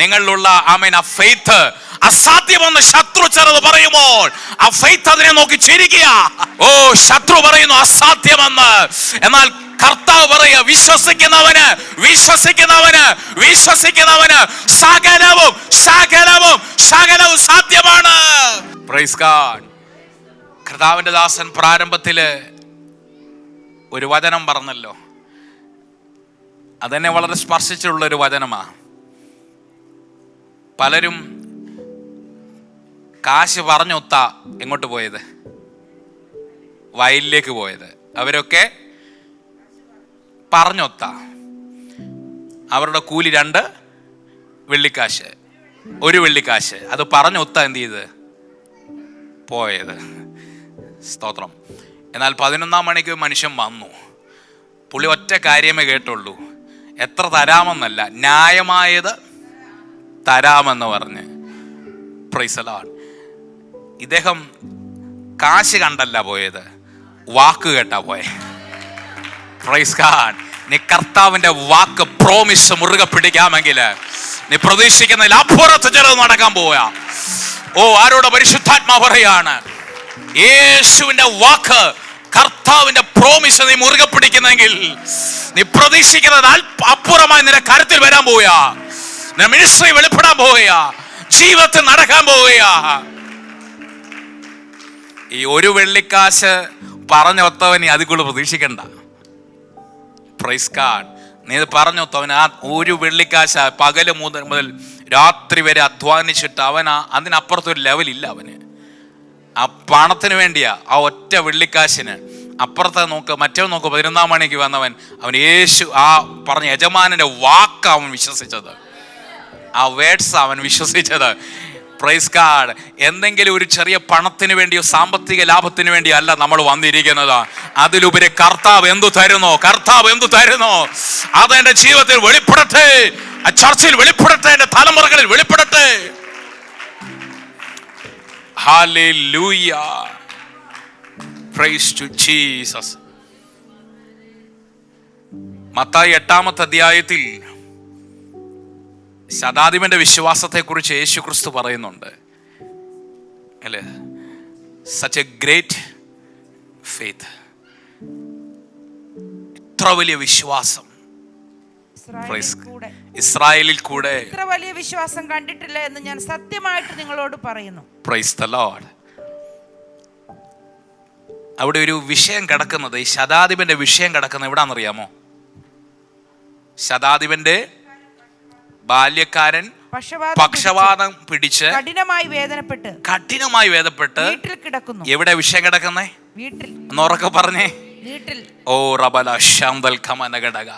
നിങ്ങളിലുള്ള ആ ഫെയ്ത്ത് അസാധ്യമെന്ന് ശത്രു ചിലത് പറയുമ്പോൾ ആ ഫെയ്ത്ത് അതിനെ നോക്കി ചിരിക്കുക. ഓ, ശത്രു പറയുന്നു അസാധ്യമെന്ന്, എന്നാൽ കർത്താവ് പറയുക, വിശ്വസിക്കുന്നവന് വിശ്വസിക്കുന്നവന് വിശ്വസിക്കുന്നവന് സകലവും സകലവും സകലവും സാധ്യമാണ്. Praise God. കർത്താവിന്റെ ദാസൻ പ്രാരംഭത്തില് ഒരു വചനം പറഞ്ഞല്ലോ, അതെന്നെ വളരെ സ്പർശിച്ചുള്ള ഒരു വചനമാ. പലരും കാശ് പറഞ്ഞൊത്ത എങ്ങോട്ട് പോയത്? വയലിലേക്ക് പോയത്. അവരൊക്കെ പറഞ്ഞൊത്ത, അവരുടെ കൂലി 2 വെള്ളിക്കാശ്, 1 വെള്ളിക്കാശ്. അത് പറഞ്ഞൊത്ത എന്ത് ചെയ്ത് പോയത്. സ്തോത്രം. എന്നാൽ 11-ാം മണിക്ക് മനുഷ്യൻ വന്നു. പുള്ളി ഒറ്റ കാര്യമേ കേട്ടുള്ളൂ, എത്ര തരാമെന്നല്ല, ന്യായമായത് തരാമെന്ന് പറഞ്ഞ്. Price the Lord. ഇദ്ദേഹം കാശ് കണ്ടല്ല പോയത്, വാക്ക് കേട്ടാ പോയെ. Praise God. നീ കർത്താവിന്റെ വാക്ക് പ്രോമിസ് മുറുകെ പിടിക്കാമെങ്കിൽ നീ പ്രതീക്ഷിക്കുന്നതിൽ അപ്പുറത്ത് ചിലത് നടക്കാൻ പോവുക. ഓ, ആരോട് പരിശുദ്ധാത്മാ പറയാണ്, യേശുവിന്റെ വാക്ക്, കർത്താവിന്റെ പ്രോമിസ് നീ മുറുകെ പിടിക്കുന്നെങ്കിൽ നീ പ്രതീക്ഷിക്കുന്നത് അപ്പുറമായി നിന്റെ കരുത്തിൽ വരാൻ പോവുക. നിന്റെ മിനിസ്ട്രി വെളിപ്പെടാൻ പോവുക, ജീവിതത്തിൽ നടക്കാൻ പോവുക. ഈ 1 വെള്ളിക്കാശ് പറഞ്ഞൊത്തവൻ നീ അതിൽ കൂടുതൽ പ്രതീക്ഷിക്കണ്ട. Praise God. നീ പറഞ്ഞൊത്തവൻ ആ 1 വെള്ളിക്കാശ പകല് മുതൽ രാത്രി വരെ അധ്വാനിച്ചിട്ട് അതിനപ്പുറത്തൊരു ലെവലില്ല അവന്. ആ പണത്തിന് വേണ്ടിയാ, ആ ഒറ്റ വെള്ളിക്കാശിന്. അപ്പുറത്തെ നോക്ക്, മറ്റേ നോക്ക്, 11-ാം മണിക്ക് വന്നവൻ, അവൻ യേശു ആ പറഞ്ഞ യജമാനന്റെ വാക്ക് അവൻ വിശ്വസിച്ചത്, ആ വേർഡ്സ് അവൻ വിശ്വസിച്ചത്. Praise God. എന്തെങ്കിലും ഒരു ചെറിയ പണത്തിന് വേണ്ടിയോ സാമ്പത്തിക ലാഭത്തിന് വേണ്ടിയോ അല്ല നമ്മൾ വന്നിരിക്കുന്നത്. അതിലുപരി കർത്താവ് എന്തു തരുന്നോ, കർത്താവ് എന്തു തരുന്നോ അതെന്റെ ജീവിതത്തിൽ വെളിപ്പെടട്ടെ, ആ ചർച്ചയിൽ വെളിപ്പെടട്ടെ, എന്റെ തലമുറകളിൽ വെളിപ്പെടട്ടെ. ഹല്ലേലൂയ. Praise to Jesus. മത്തായി 8-ാമത്തെ അധ്യായത്തിൽ ശതാധിപന്റെ വിശ്വാസത്തെക്കുറിച്ച് യേശു ക്രിസ്തു പറയുന്നുണ്ട് അല്ലേ? Such a great faith. ഇത്ര വലിയ വിശ്വാസം ഇസ്രായേലിൽ കൂടെ ഇത്ര വലിയ വിശ്വാസം കണ്ടിട്ടില്ല എന്ന് ഞാൻ സത്യമായിട്ട് നിങ്ങളോട് പറയുന്നു. Price the Lord. അവിടെ ഒരു വിഷയം കിടക്കുന്നത്, ഈ ശതാധിപന്റെ വിഷയം കിടക്കുന്നത് എവിടാന്നറിയാമോ? ശതാധിപന്റെ ബാല്യക്കാരൻ പക്ഷവാതം പിടിച്ച് കഠിനമായി വേദനപ്പെട്ട് വീട്ടിൽ കിടക്കുന്നു. എവിടെ വിഷയം കിടക്കുന്നേ? വീട്ടിൽ. ഒന്നുറക്കെ പറഞ്ഞേ. വീട്ടിൽ. ഓ റബല ശാന്തൽ ഖമന ഘടക.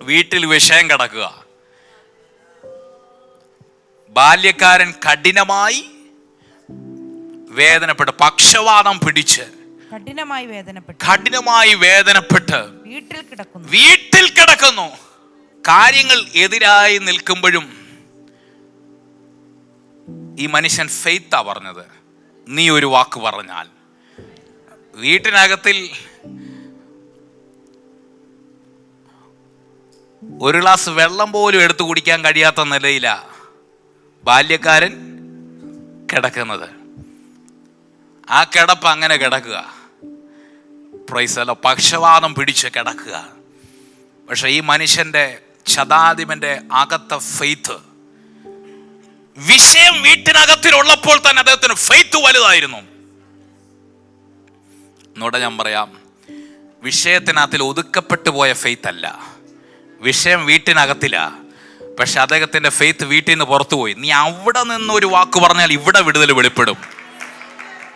വീട്ടിൽ വിഷയം കിടക്കുക. ബാല്യക്കാരൻ കഠിനമായി വേദനപ്പെട്ട്, പക്ഷവാതം പിടിച്ച് കഠിനമായി വേദനപ്പെട്ട് വീട്ടിൽ കിടക്കുന്നു. കാര്യങ്ങൾ എതിരായി നിൽക്കുമ്പോഴും ഈ മനുഷ്യൻ ഫെയ്ത്താ പറഞ്ഞത്. നീ ഒരു വാക്ക് പറഞ്ഞാൽ വീട്ടിനകത്തിൽ ഒരു ഗ്ലാസ് വെള്ളം പോലും എടുത്തു കുടിക്കാൻ കഴിയാത്ത നിലയിലാ ബാല്യക്കാരൻ കിടക്കുന്നത്. ആ കിടപ്പ് അങ്ങനെ കിടക്കുക. പ്രൈസ് അല്ല, പക്ഷവാതം പിടിച്ച് കിടക്കുക. പക്ഷെ ഈ മനുഷ്യന്റെ ശതാധിപന്റെ അകത്തെ ഫെയ്ത്ത്, വിഷയം വീട്ടിനകത്തിലുള്ളപ്പോൾ തന്നെ അദ്ദേഹത്തിന് ഫെയ്ത്ത് വലുതായിരുന്നു. എന്നോട് ഞാൻ പറയാം, വിഷയത്തിനകത്തിൽ ഒതുക്കപ്പെട്ടു പോയ ഫെയ്ത്ത് അല്ല, വിഷയം വീട്ടിനകത്തില്ല. പക്ഷെ അദ്ദേഹത്തിന്റെ ഫെയ്ത്ത് വീട്ടിൽ നിന്ന് പുറത്തു പോയി. നീ അവിടെ നിന്ന് ഒരു വാക്ക് പറഞ്ഞാൽ ഇവിടെ വിടുതൽ വെളിപ്പെടും.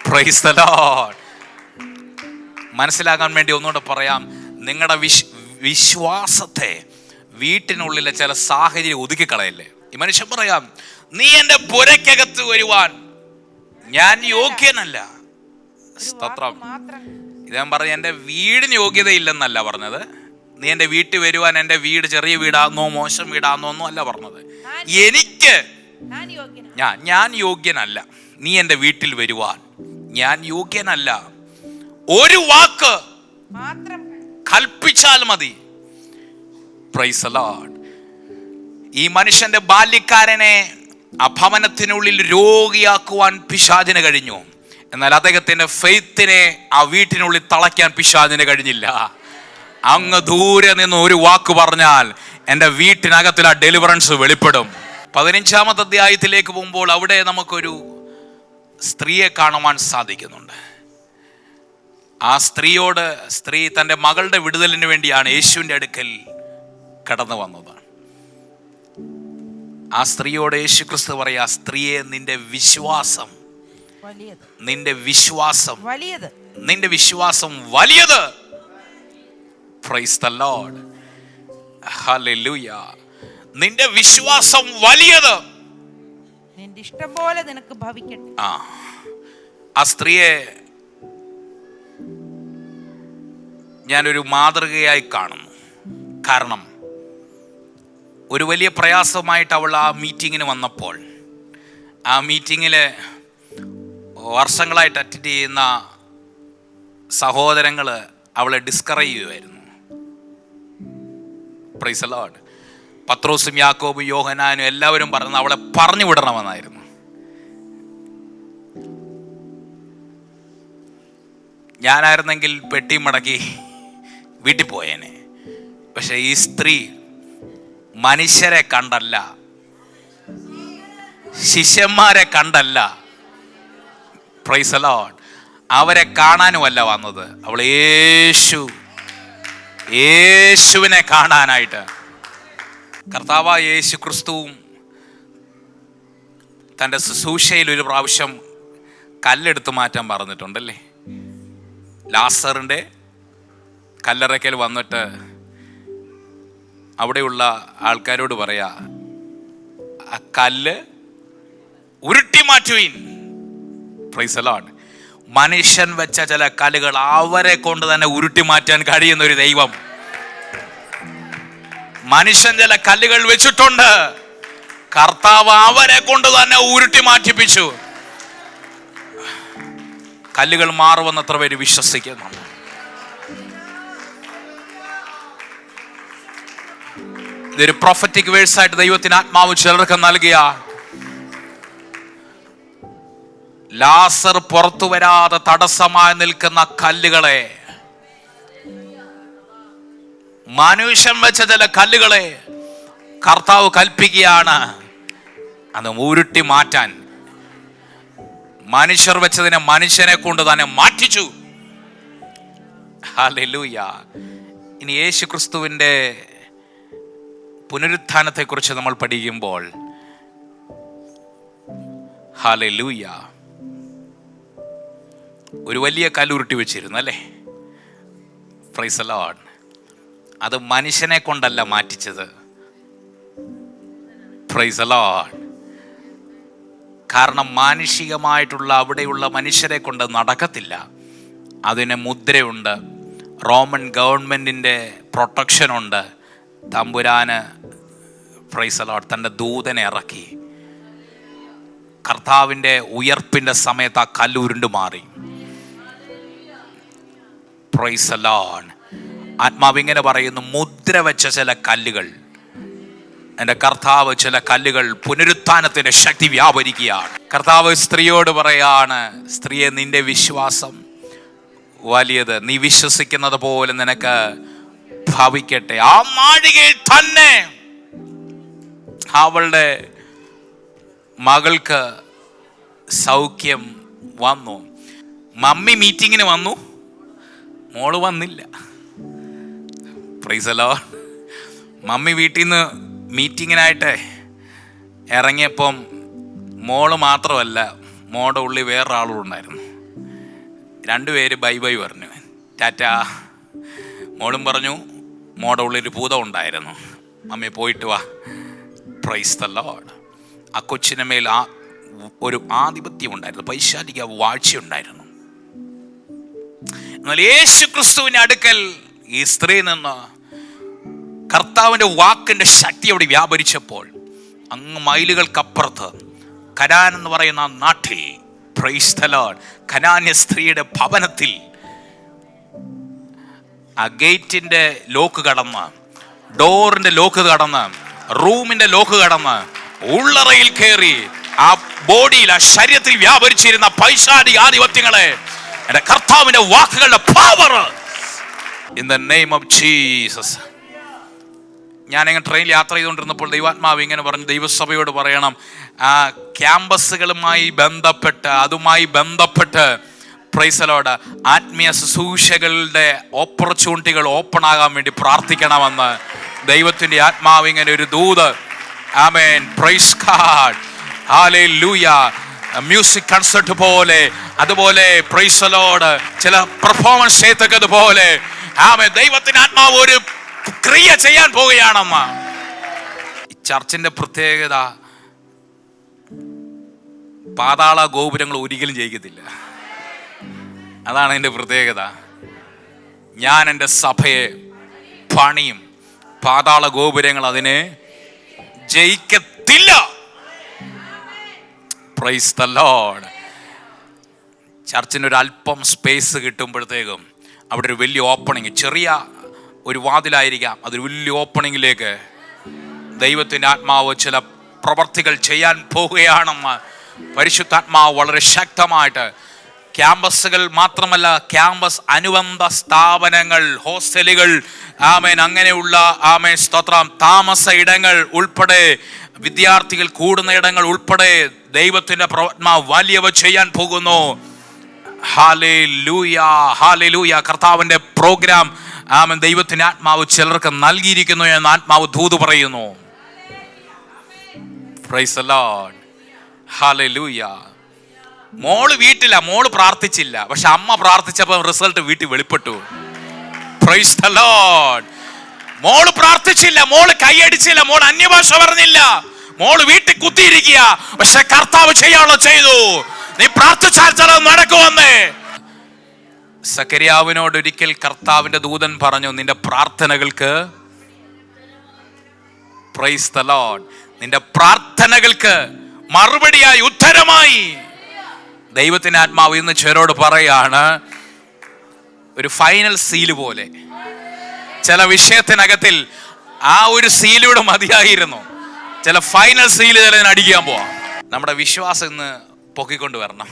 Praise the lord. മനസ്സിലാകാൻ വേണ്ടി ഒന്നുകൂടെ പറയാം, നിങ്ങളുടെ വിശ്വാസത്തെ വീട്ടിനുള്ളിലെ ചില സാഹചര്യം ഒതുക്കിക്കളയല്ലേ. ഈ മനുഷ്യൻ പറയാം, നീ എൻ്റെ പുരയ്ക്കകത്ത് വരുവാൻ ഞാൻ യോഗ്യനല്ല. സ്തോത്രം. ഇദ്ദേഹം പറഞ്ഞു, എൻ്റെ വീടിന് യോഗ്യതയില്ലെന്നല്ല പറഞ്ഞത്. നീ എൻ്റെ വീട്ടിൽ വരുവാൻ, എൻ്റെ വീട് ചെറിയ വീടാന്നോ മോശം വീടാന്നോ ഒന്നും അല്ല പറഞ്ഞത്. എനിക്ക് ഞാൻ യോഗ്യനല്ല. നീ എൻ്റെ വീട്ടിൽ വരുവാൻ ഞാൻ യോഗ്യനല്ല. ഒരു വാക്ക് കൽപ്പിച്ചാൽ മതി. Price the lord. ഈ മനുഷ്യന്റെ ബാല്യക്കാരനെ ആ ഭവനത്തിനുള്ളിൽ രോഗിയാക്കുവാൻ പിശാചിന് കഴിഞ്ഞു. എന്നാൽ അദ്ദേഹത്തിന്റെ ഫെയ്ത്തിനെ ആ വീട്ടിനുള്ളിൽ തളയ്ക്കാൻ പിശാചിന് കഴിഞ്ഞില്ല. അങ്ങ് ദൂരെ നിന്ന് ഒരു വാക്ക് പറഞ്ഞാൽ എൻ്റെ വീട്ടിനകത്തിൽ ആ ഡെലിവറൻസ് വെളിപ്പെടും. 15-ാമത്തെ അധ്യായത്തിലേക്ക് പോകുമ്പോൾ അവിടെ നമുക്കൊരു സ്ത്രീയെ കാണുവാൻ സാധിക്കുന്നുണ്ട്. ആ സ്ത്രീ തൻ്റെ മകളുടെ വിടുതലിന് വേണ്ടിയാണ് യേശുവിൻ്റെ അടുക്കൽ കടന്നു വന്നത്. ആ സ്ത്രീയോട് യേശു ക്രിസ്തു പറയാ, സ്ത്രീയെ, നിന്റെ വിശ്വാസം വലിയത്. Price the lord. ഹല്ലേലൂയ. നിന്റെ വിശ്വാസം വലിയത്. നിന്റെ ഇഷ്ടം പോലെ നിനക്ക് ഭവിക്കട്ടെ. ആ സ്ത്രീയെ ഞാനൊരു മാതൃകയായി കാണുന്നു. കാരണം ഒരു വലിയ പ്രയാസമായിട്ട് അവൾ ആ മീറ്റിങ്ങിന് വന്നപ്പോൾ, ആ മീറ്റിങ്ങിൽ വർഷങ്ങളായിട്ട് അറ്റൻഡ് ചെയ്യുന്ന സഹോദരങ്ങൾ അവളെ ഡിസ്കറേജ് ചെയ്യുമായിരുന്നു. Price the Lord. പത്രോസും യാക്കോബും യോഹന്നാനും എല്ലാവരും പറയുന്നത് അവളെ പറഞ്ഞു വിടണമെന്നായിരുന്നു. ഞാനായിരുന്നെങ്കിൽ പെട്ടി മടക്കി വീട്ടിൽ പോയേനെ. പക്ഷെ ഈ സ്ത്രീ മനുഷ്യരെ കണ്ടല്ല, ശിഷ്യന്മാരെ കണ്ടല്ല, പ്രൈസ് ദി ലോർഡ്, അവരെ കാണാനുമല്ല വന്നത്. അവൾ യേശുവിനെ കാണാനായിട്ട്. കർത്താവായ യേശു ക്രിസ്തുവും തൻ്റെ ശുശ്രൂഷയിൽ ഒരു പ്രാവശ്യം കല്ലെടുത്ത് മാറ്റാൻ പറഞ്ഞിട്ടുണ്ടല്ലേ. ലാസറിൻ്റെ കല്ലറയ്ക്കൽ വന്നിട്ട് അവിടെയുള്ള ആൾക്കാരോട് പറയാ, ആ കല്ല് ഉരുട്ടി മാറ്റുവീൻ. Price the Lord. മനുഷ്യൻ വെച്ച ചില കല്ലുകൾ അവരെ കൊണ്ട് തന്നെ ഉരുട്ടി മാറ്റാൻ കഴിയുന്ന ഒരു ദൈവം. മനുഷ്യൻ ചില കല്ലുകൾ വെച്ചിട്ടുണ്ട്, കർത്താവ് അവരെ കൊണ്ട് തന്നെ ഉരുട്ടി മാറ്റിപ്പിച്ചു. കല്ലുകൾ മാറുമെന്ന് എത്ര പേര് വിശ്വസിക്കുന്നുണ്ട്? ഇതൊരു പ്രൊഫറ്റിക് വേഴ്സായിട്ട് ദൈവത്തിന് ആത്മാവ് ചിലർക്ക് നൽകിയ. ലാസർ പുറത്തു വരാതെ തടസ്സമായി നിൽക്കുന്ന കല്ലുകളെ, മനുഷ്യൻ വെച്ച ചില കല്ലുകളെ കർത്താവ് കൽപ്പിക്കുകയാണ് അത് ഉരുട്ടി മാറ്റാൻ. മനുഷ്യർ വെച്ചതിനെ മനുഷ്യനെ കൊണ്ട് തന്നെ മാറ്റിച്ചു. ഹല്ലേലൂയ. ഇനി യേശു ക്രിസ്തുവിൻ്റെ പുനരുത്ഥാനത്തെ കുറിച്ച് നമ്മൾ പഠിക്കുമ്പോൾ, ഹല്ലേലൂയ, ഒരു വലിയ കല്ലുരുട്ടി വെച്ചിരുന്നു അല്ലേ. Price the Lord. അത് മനുഷ്യനെ കൊണ്ടല്ല മാറ്റിച്ചത്. Price the Lord. കാരണം മാനുഷികമായിട്ടുള്ള അവിടെയുള്ള മനുഷ്യരെ കൊണ്ട് നടക്കത്തില്ല. അതിന് മുദ്രയുണ്ട്, റോമൻ ഗവൺമെൻറ്റിൻ്റെ പ്രൊട്ടക്ഷനുണ്ട്. തമ്പുരാന് പ്രൈസ് ദി ലോർഡ് തൻ്റെ ദൂതനെ ഇറക്കി. കർത്താവിൻ്റെ ഉയർപ്പിൻ്റെ സമയത്ത് ആ കല്ലുരുണ്ട് മാറി. Price the Lord. ആത്മാവ് ഇങ്ങനെ പറയുന്നു, മുദ്ര വെച്ച ചില കല്ലുകൾ, എൻ്റെ കർത്താവ് ചില കല്ലുകൾ പുനരുത്ഥാനത്തിൻ്റെ ശക്തി വ്യാപരിക്കുകയാണ്. കർത്താവ് സ്ത്രീയോട് പറയാണ്, സ്ത്രീയെ, നിന്റെ വിശ്വാസം വലിയത്, നീ വിശ്വസിക്കുന്നത് പോലെ നിനക്ക് ഭവിക്കട്ടെ. ആ നാഴികയിൽ തന്നെ അവളുടെ മകൾക്ക് സൗഖ്യം വന്നു. മമ്മി മീറ്റിങ്ങിന് വന്നു, മോള് വന്നില്ല. Price the Lord. മമ്മി വീട്ടിൽ നിന്ന് മീറ്റിങ്ങിനായിട്ട് ഇറങ്ങിയപ്പം മോള് മാത്രമല്ല, മോളുടെ ഉള്ളിൽ വേറൊരാളും ഉണ്ടായിരുന്നു. രണ്ടുപേര് ബൈ ബൈ പറഞ്ഞു, ടാറ്റാ. മോളും പറഞ്ഞു, മോളുടെ ഉള്ളിൽ ഭൂതം ഉണ്ടായിരുന്നു, മമ്മി പോയിട്ട് വാ. Price the Lord. ആ കൊച്ചിന് മേൽ ഒരു ആധിപത്യം ഉണ്ടായിരുന്നു, പൈശാചിക വാഴ്ചയുണ്ടായിരുന്നു. എന്നാൽ യേശു ക്രിസ്തുവിന്റെ അടുക്കൽ ഈ സ്ത്രീ നിന്ന് കർത്താവിന്റെ വാക്കിന്റെ ശക്തി അവിടെ വ്യാപരിച്ചപ്പോൾ, അങ്ങ് മൈലുകൾക്കപ്പുറത്ത് കനാൻ എന്ന് പറയുന്ന നാട്ടിൽ, പ്രൈസ് ദി ലോർഡ്, കനാന്യ സ്ത്രീയുടെ ഭവനത്തിൽ ആ ഗേറ്റിന്റെ ലോക്ക് കടന്ന്, ഡോറിന്റെ ലോക്ക് കടന്ന്, റൂമിന്റെ ലോക്ക് കടന്ന്, ഉള്ളറയിൽ കയറി ആ ബോഡിയിൽ, ആ ശരീരത്തിൽ വ്യാപരിച്ചിരുന്ന പൈശാചിക ആധിപത്യങ്ങളെ എൻ്റെ കർത്താവിന്റെ വാക്കുകളുടെ power in the name of Jesus. ഞാനിങ്ങനെ ട്രെയിനിൽ യാത്ര ചെയ്തുകൊണ്ടിരുന്നപ്പോൾ ദൈവാത്മാവ് ഇങ്ങനെ പറഞ്ഞു, ദൈവസഭയോട് പറയണം, ആ ക്യാമ്പസുകളുമായി ബന്ധപ്പെട്ട്, അതുമായി ബന്ധപ്പെട്ട് പ്രൈസ് ദി ലോർഡ്, ആത്മീയ ശുശ്രൂഷകളുടെ ഓപ്പർച്യൂണിറ്റികൾ ഓപ്പൺ ആകാൻ വേണ്ടി പ്രാർത്ഥിക്കണമെന്ന് ദൈവത്തിൻ്റെ ആത്മാവ് ഇങ്ങനെ ഒരു ദൂത്. ആമേൻ, praise God, hallelujah. Music concert പോലെ, അതുപോലെ പ്രൈസ് ദി ലോർഡ്, ചില പെർഫോമൻസ് ചെയ്തതുപോലെ ആമേൻ, ദൈവത്തിൻ്റെ ആത്മാവ് ഒരു ക്രിയ ചെയ്യാൻ പോവുകയാണെന്ന. ഈ ചർച്ചിന്റെ പ്രത്യേകത, പാതാള ഗോപുരങ്ങൾ ഒരിക്കലും ജയിക്കത്തില്ല. അതാണ് എൻ്റെ പ്രത്യേകത. ഞാൻ എൻ്റെ സഭയെ പണിയും, പാതാള ഗോപുരങ്ങൾ അതിനെ ജയിക്കത്തില്ല. Praise the lord. ചർച്ചിന് ഒരു അല്പം സ്പേസ് കിട്ടുമ്പോഴത്തേക്കും അവിടെ ഒരു വലിയ ഓപ്പണിങ്, ചെറിയ ഒരു വാതിലായിരിക്കാം, അതൊരു വലിയ ഓപ്പണിങ്ങിലേക്ക് ദൈവത്തിൻ്റെ ആത്മാവ് ചില പ്രവർത്തികൾ ചെയ്യാൻ പോവുകയാണെന്ന് പരിശുദ്ധാത്മാവ് വളരെ ശക്തമായിട്ട്, ക്യാമ്പസുകൾ മാത്രമല്ല, ക്യാമ്പസ് അനുബന്ധ സ്ഥാപനങ്ങൾ, ഹോസ്റ്റലുകൾ, ആമേൻ, അങ്ങനെയുള്ള ആമേൻ സ്തോത്രം, താമസ ഇടങ്ങൾ ഉൾപ്പെടെ, വിദ്യാർത്ഥികൾ കൂടുന്ന ഇടങ്ങൾ ഉൾപ്പെടെ ദൈവത്തിൻ്റെ ആത്മാവ് വലിയവ ചെയ്യാൻ പോകുന്നു. Hallelujah, hallelujah. കർത്താവിൻ്റെ പ്രോഗ്രാം ആമേൻ ദൈവത്തിൻ്റെ ആത്മാവ് ചിലർക്ക് നൽകിയിരിക്കുന്നു എന്ന് ആത്മാവ് ദൂത് പറയുന്നു. Price the lord, hallelujah. മോള് വീട്ടില, മോള് പ്രാർത്ഥിച്ചില്ല, പക്ഷെ അമ്മ പ്രാർത്ഥിച്ചപ്പോൾ റിസൾട്ട് വീട്ടിൽ വെളിപ്പെട്ടു. Price the Lord. മോള് പ്രാർത്ഥിച്ചില്ല, മോള് കൈയടിച്ചില്ല, മോള് അന്യഭാഷ പറഞ്ഞില്ല, മോള് വീട്ടിൽ കുത്തിയിരിക്കുക, പക്ഷെ കർത്താവ് ചെയ്യാനുള്ള ചെയ്തു. നീ പ്രാർത്ഥിച്ചാൽ ചിലത് നടക്കുമെന്ന്. സക്കറിയാവിനോട് ഒരിക്കൽ കർത്താവിന്റെ ദൂതൻ പറഞ്ഞു, നിന്റെ പ്രാർത്ഥനകൾക്ക്, പ്രൈസ് ദി ലോർഡ്, നിന്റെ പ്രാർത്ഥനകൾക്ക് മറുപടിയായി, ഉത്തരമായി ദൈവത്തിന്റെ ആത്മാവ് ഇന്ന് ചിലരോട് പറയാണ്, ഒരു ഫൈനൽ സീല് പോലെ ചില വിഷയത്തിനകത്തിൽ ആ ഒരു സീലൂടെ മതിയായിരുന്നു. ചില ഫൈനൽ സീല് ചിലതിന് അടിക്കാൻ പോവാം. നമ്മുടെ വിശ്വാസം ഇന്ന് പൊക്കിക്കൊണ്ട് വരണം.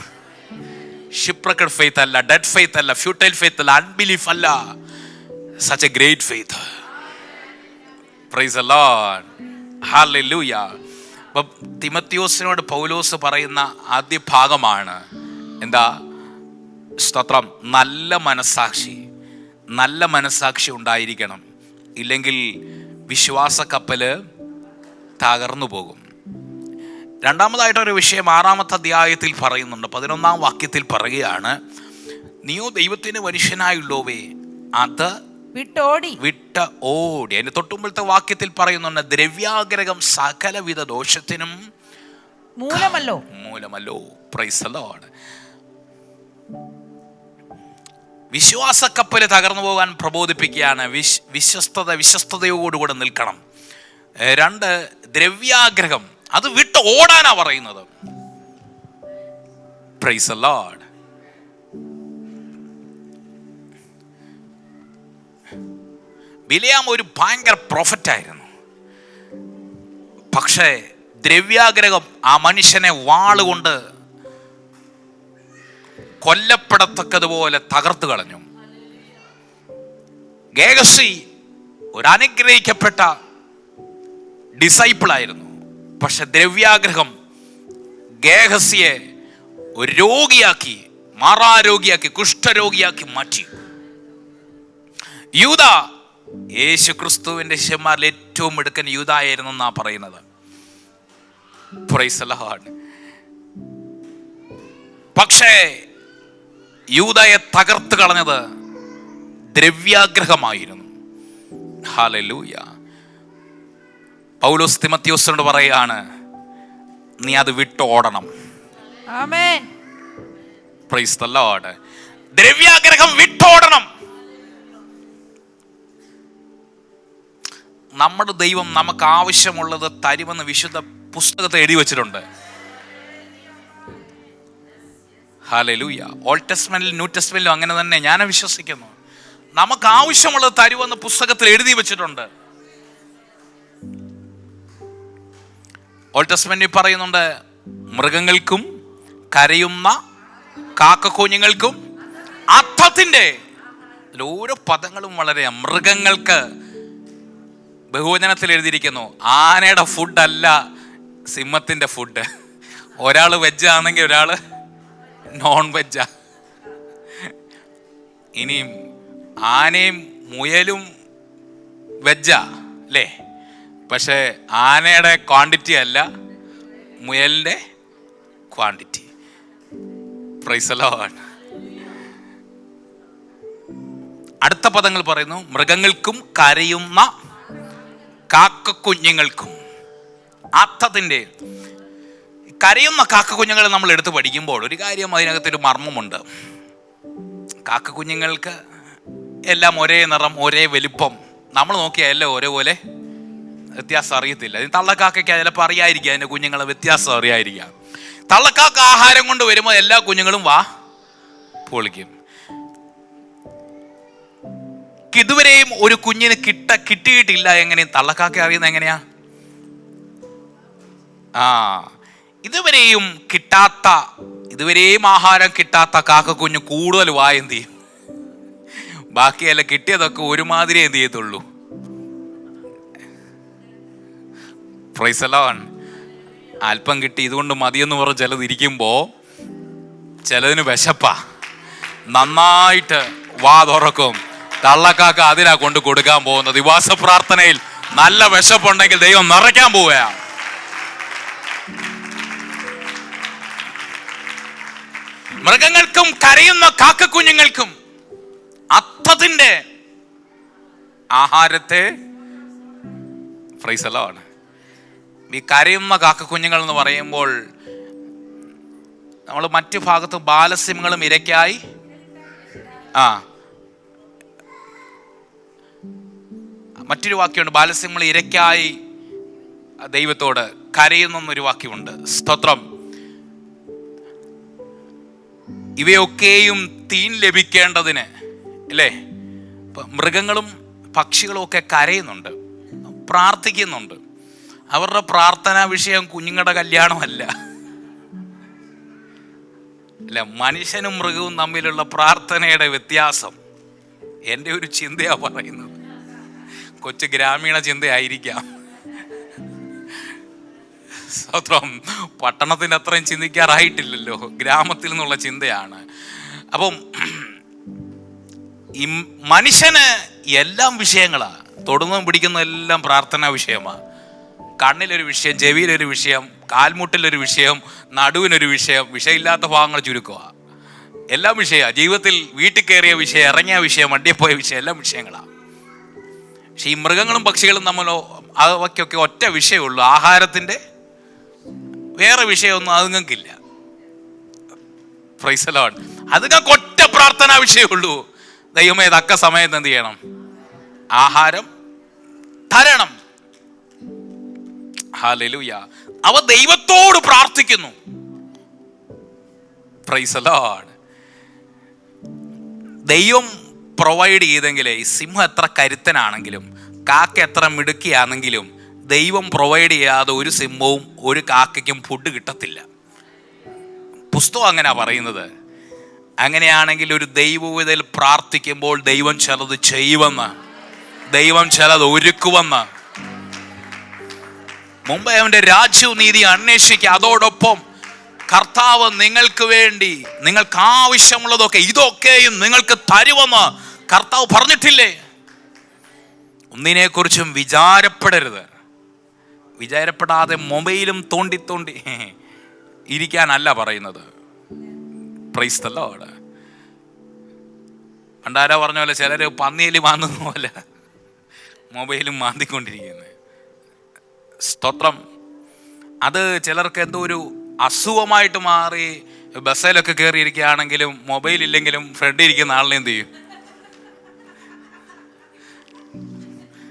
ഷിപ്രക്കഡ് ഫെയ്ത്ത് അല്ല, ഡെഡ് ഫെയ്ത്ത് അല്ല, ഫ്യൂട്ടൈൽ ഫെയ്ത്ത് അല്ല, അൺബിലീഫ് അല്ല, such a great faith. Price the lord, hallelujah. അപ്പം തിമോത്തിയോസിനോട് പൗലോസ് പറയുന്ന ആദ്യ ഭാഗമാണ് എന്താ? സ്തോത്രം, നല്ല മനസാക്ഷി ഉണ്ടായിരിക്കണം, ഇല്ലെങ്കിൽ വിശ്വാസ കപ്പല് തകർന്നു പോകും. രണ്ടാമതായിട്ടൊരു വിഷയം 6-ാമത്തെ അധ്യായത്തിൽ പറയുന്നുണ്ട്, 11-ാം വാക്യത്തിൽ പറയുകയാണ്, നീയോ ദൈവത്തിന് മനുഷ്യനായുള്ളോവേ അത് വിട്ട ഓടി. അതിന് തൊട്ടുമ്പോഴത്തെ വാക്യത്തിൽ പറയുന്നുണ്ട്, ദ്രവ്യാഗ്രഹം സകലവിധ ദോഷത്തിനും മൂലമല്ലോ. Praise the lord. വിശ്വാസ കപ്പല് തകർന്നു പോകാൻ പ്രബോധിപ്പിക്കുകയാണ്. വിശ്വസ്തയോടുകൂടെ നിൽക്കണം. 2, ദ്രവ്യാഗ്രഹം അത് വിട്ട് ഓടാനാ പറയുന്നത്. Price the Lord. ബിലെയാം ഒരു ഭയങ്കര പ്രൊഫറ്റായിരുന്നു. പക്ഷേ ദ്രവ്യാഗ്രഹം ആ മനുഷ്യനെ വാളുകൊണ്ട് കൊല്ലപ്പെടത്തക്കതുപോലെ തകർത്തു കളഞ്ഞു. ഗേഹസി ഒരു അനുഗ്രഹിക്കപ്പെട്ട ഡിസൈപ്പിളായിരുന്നു. പക്ഷെ ദ്രവ്യാഗ്രഹം ഗേഹസിയെ ഒരു രോഗിയാക്കി, മാറാരോഗിയാക്കി, കുഷ്ഠരോഗിയാക്കി മാറ്റി. യൂദ യേശു ക്രിസ്തുവിന്റെ ശിഷ്യന്മാരിൽ ഏറ്റവും മിടുക്കൻ യൂദായിരുന്നു എന്നാ പറയുന്നത്. Price the Lord. പക്ഷേ യൂദയെ തകർത്ത് കളഞ്ഞത് ദ്രവ്യാഗ്രഹമായിരുന്നു. ഹല്ലേലൂയ. പൗലോസ് തിമോഥെയോസിനോട് പറയാണ്, നീ അത് വിട്ടോടണം. ആമേൻ. Praise the lord. ദ്രവ്യാഗ്രഹം വിട്ടോടണം. നമ്മുടെ ദൈവം നമുക്ക് ആവശ്യമുള്ളത് തരുമെന്ന് വിശുദ്ധ പുസ്തകത്തെ എഴുതി വെച്ചിട്ടുണ്ട്. ഹല്ലേലൂയ. ഓൾഡ് ടെസ്റ്റ്മെന്റിലും ന്യൂ ടെസ്റ്റ്മെന്റിലും അങ്ങനെ തന്നെ ഞാൻ വിശ്വസിക്കുന്നു. നമുക്ക് ആവശ്യമുള്ളത് തരുമെന്ന് പുസ്തകത്തിൽ എഴുതി വെച്ചിട്ടുണ്ട്. ഓൾഡ് ടെസ്റ്റ്മെന്റിൽ പറയുന്നുണ്ട്, മൃഗങ്ങൾക്കും കരയുന്ന കാക്കക്കുഞ്ഞുങ്ങൾക്കും അർത്ഥത്തിന്റെ ഓരോ പദങ്ങളും വളരെ. മൃഗങ്ങൾക്ക് ബഹുവചനത്തിൽ എഴുതിയിരിക്കുന്നു, ആനയുടെ ഫുഡ് അല്ല സിംഹത്തിന്റെ ഫുഡ്. ഒരാൾ വെജ് ആണെങ്കിൽ ഒരാൾ നോൺ വെജാ. ഇനിയും ആനയും മുയലും വെജാ അല്ലേ? പക്ഷെ ആനയുടെ ക്വാണ്ടിറ്റി അല്ല മുയലിന്റെ ക്വാണ്ടിറ്റി. Price the Lord. അടുത്ത പദങ്ങൾ പറയുന്നു, മൃഗങ്ങൾക്കും കരയുന്ന കാക്കക്കുഞ്ഞുങ്ങൾക്കും. അർത്ഥത്തിന്റെ കരയുന്ന കാക്കക്കുഞ്ഞുങ്ങളെ നമ്മൾ എടുത്ത് പഠിക്കുമ്പോൾ ഒരു കാര്യം, അതിനകത്തൊരു മർമ്മമുണ്ട്. കാക്കക്കുഞ്ഞുങ്ങൾക്ക് എല്ലാം ഒരേ നിറം, ഒരേ വലിപ്പം. നമ്മൾ നോക്കിയാൽ എല്ലാം ഒരേപോലെ, വ്യത്യാസം അറിയത്തില്ല. തള്ളക്കാക്കയ്ക്ക് ചിലപ്പോൾ അറിയാതിരിക്കുക, അതിൻ്റെ കുഞ്ഞുങ്ങളെ വ്യത്യാസം അറിയാതിരിക്കുക. തള്ളക്കാക്ക ആഹാരം കൊണ്ട് വരുമ്പോൾ എല്ലാ കുഞ്ഞുങ്ങളും വാ പൊളിക്കും. ഇതുവരെയും ഒരു കുഞ്ഞിന് കിട്ടിയിട്ടില്ല. എങ്ങനെയും തള്ളക്കാക്ക അറിയുന്നത് എങ്ങനെയാ? ഇതുവരെയും ആഹാരം കിട്ടാത്ത കാക്കക്കുഞ്ഞ് കൂടുതൽ എന്ത് ചെയ്യും? ബാക്കിയല്ല കിട്ടിയതൊക്കെ ഒരുമാതിരി എന്ത് ചെയ്യത്തുള്ളൂ. Price the Lord. അല്പം കിട്ടി, ഇതുകൊണ്ട് മതിയെന്ന് പറഞ്ഞ് ചിലത് ഇരിക്കുമ്പോ ചിലതിന് വിശപ്പാ, നന്നായിട്ട് വാ തുറക്കും. തള്ളക്കാക്ക അതിനാ കൊണ്ട് കൊടുക്കാൻ പോകുന്നത്. ഉപവാസ പ്രാർത്ഥനയിൽ നല്ല വിശപ്പുണ്ടെങ്കിൽ ദൈവം നിറയ്ക്കാൻ പോവുക. മൃഗങ്ങൾക്കും കരയുന്ന കാക്കക്കുഞ്ഞുങ്ങൾക്കും അർത്ഥത്തിന്റെ ആഹാരത്തെ. Praise the lord. ഈ കരയുന്ന കാക്കക്കുഞ്ഞുങ്ങൾ എന്ന് പറയുമ്പോൾ നമ്മൾ മറ്റു ഭാഗത്ത് ബാലസിംഹങ്ങളും ഇരയ്ക്കായി മറ്റൊരു വാക്യമുണ്ട്, ബാലസിംഹങ്ങൾ ഇരയ്ക്കായി ദൈവത്തോട് കരയുന്നൊരു വാക്യമുണ്ട്. സ്തോത്രം. ഇവയൊക്കെയും തീൻ ലഭിക്കേണ്ടതിന് അല്ലേ? മൃഗങ്ങളും പക്ഷികളും ഒക്കെ കരയുന്നുണ്ട്, പ്രാർത്ഥിക്കുന്നുണ്ട്. അവരുടെ പ്രാർത്ഥനാ വിഷയം കുഞ്ഞുങ്ങളുടെ കല്യാണമല്ല അല്ല, മനുഷ്യനും മൃഗവും തമ്മിലുള്ള പ്രാർത്ഥനയുടെ വ്യത്യാസം. എൻ്റെ ഒരു ചിന്തയാ പറയുന്നത്. കൊച്ചു ഗ്രാമീണ ചിന്തയായിരിക്കാം. സ്വത്രം പട്ടണത്തിൻ്റെ അത്രയും ചിന്തിക്കാറായിട്ടില്ലല്ലോ, ഗ്രാമത്തിൽ നിന്നുള്ള ചിന്തയാണ്. അപ്പം ഈ മനുഷ്യന് എല്ലാം വിഷയങ്ങളാണ്. തൊടുന്നതും പിടിക്കുന്നതും എല്ലാം പ്രാർത്ഥനാ വിഷയമാണ്. കണ്ണിലൊരു വിഷയം, ചെവിയിലൊരു വിഷയം, കാൽമുട്ടിലൊരു വിഷയം, നടുവിനൊരു വിഷയം. വിഷയമില്ലാത്ത ഭാഗങ്ങൾ ചുരുക്കുക. എല്ലാം വിഷയമാണ്. ജീവിതത്തിൽ വീട്ടിൽ കയറിയ വിഷയം, ഇറങ്ങിയ വിഷയം, വണ്ടിയിൽ പോയ വിഷയം, എല്ലാം വിഷയങ്ങളാണ്. പക്ഷെ ഈ മൃഗങ്ങളും പക്ഷികളും തമ്മിലോ അവയ്ക്കൊക്കെ ഒറ്റ വിഷയമുള്ളൂ, ആഹാരത്തിൻ്റെ. വേറെ വിഷയമൊന്നും അതുങ്ങൾക്കില്ല. Praise the lord. അതുങ്ങൾക്ക് ഒറ്റ പ്രാർത്ഥനാ വിഷയമുള്ളൂ. ദൈവമേ തക്ക സമയത്ത് എന്ത് ചെയ്യണം? ആഹാരം തരണം. ഹല്ലേലൂയ. അവ ദൈവത്തോട് പ്രാർത്ഥിക്കുന്നു. Price the Lord. ദൈവം പ്രൊവൈഡ് ചെയ്തെങ്കിലേ, ഈ സിംഹം എത്ര കരുത്തനാണെങ്കിലും കാക്ക എത്ര മിടുക്കിയാണെങ്കിലും ദൈവം പ്രൊവൈഡ് ചെയ്യാതെ ഒരു സിംഹവും ഒരു കാക്കയ്ക്കും ഫുഡ് കിട്ടത്തില്ല. പുസ്തകം അങ്ങനെയാ പറയുന്നത്. അങ്ങനെയാണെങ്കിൽ ഒരു ദൈവവിധയിൽ പ്രാർത്ഥിക്കുമ്പോൾ ദൈവം ചിലത് ചെയ്യുമെന്ന്, ദൈവം ചിലത് ഒരുക്കുമെന്ന്. മുമ്പേ അവൻ്റെ രാജ്യവും നീതി അന്വേഷിക്കുക, അതോടൊപ്പം കർത്താവ് നിങ്ങൾക്ക് വേണ്ടി നിങ്ങൾക്ക് ആവശ്യമുള്ളതൊക്കെ ഇതൊക്കെയും നിങ്ങൾക്ക് തരുമെന്ന് കർത്താവ് പറഞ്ഞിട്ടില്ലേ? ഒന്നിനെക്കുറിച്ചും വിചാരപ്പെടരുത്. വിചാരപ്പെടാതെ മൊബൈലും തോണ്ടി തോണ്ടി ഇരിക്കാനല്ല പറയുന്നത്. Price the Lord. പണ്ടാരോ പറഞ്ഞ പോലെ ചിലർ പന്നിയിൽ മാന്തുന്ന പോലെ മൊബൈലും മാന്തിക്കൊണ്ടിരിക്കുന്നത്. സ്തോത്രം. അത് ചിലർക്ക് എന്തോ ഒരു അസുഖമായിട്ട് മാറി. ബസ്സിലൊക്കെ കയറിയിരിക്കുകയാണെങ്കിലും മൊബൈൽ ഇല്ലെങ്കിലും ഫ്രണ്ട് ഇരിക്കുന്ന ആളിനെ എന്ത് ചെയ്യും?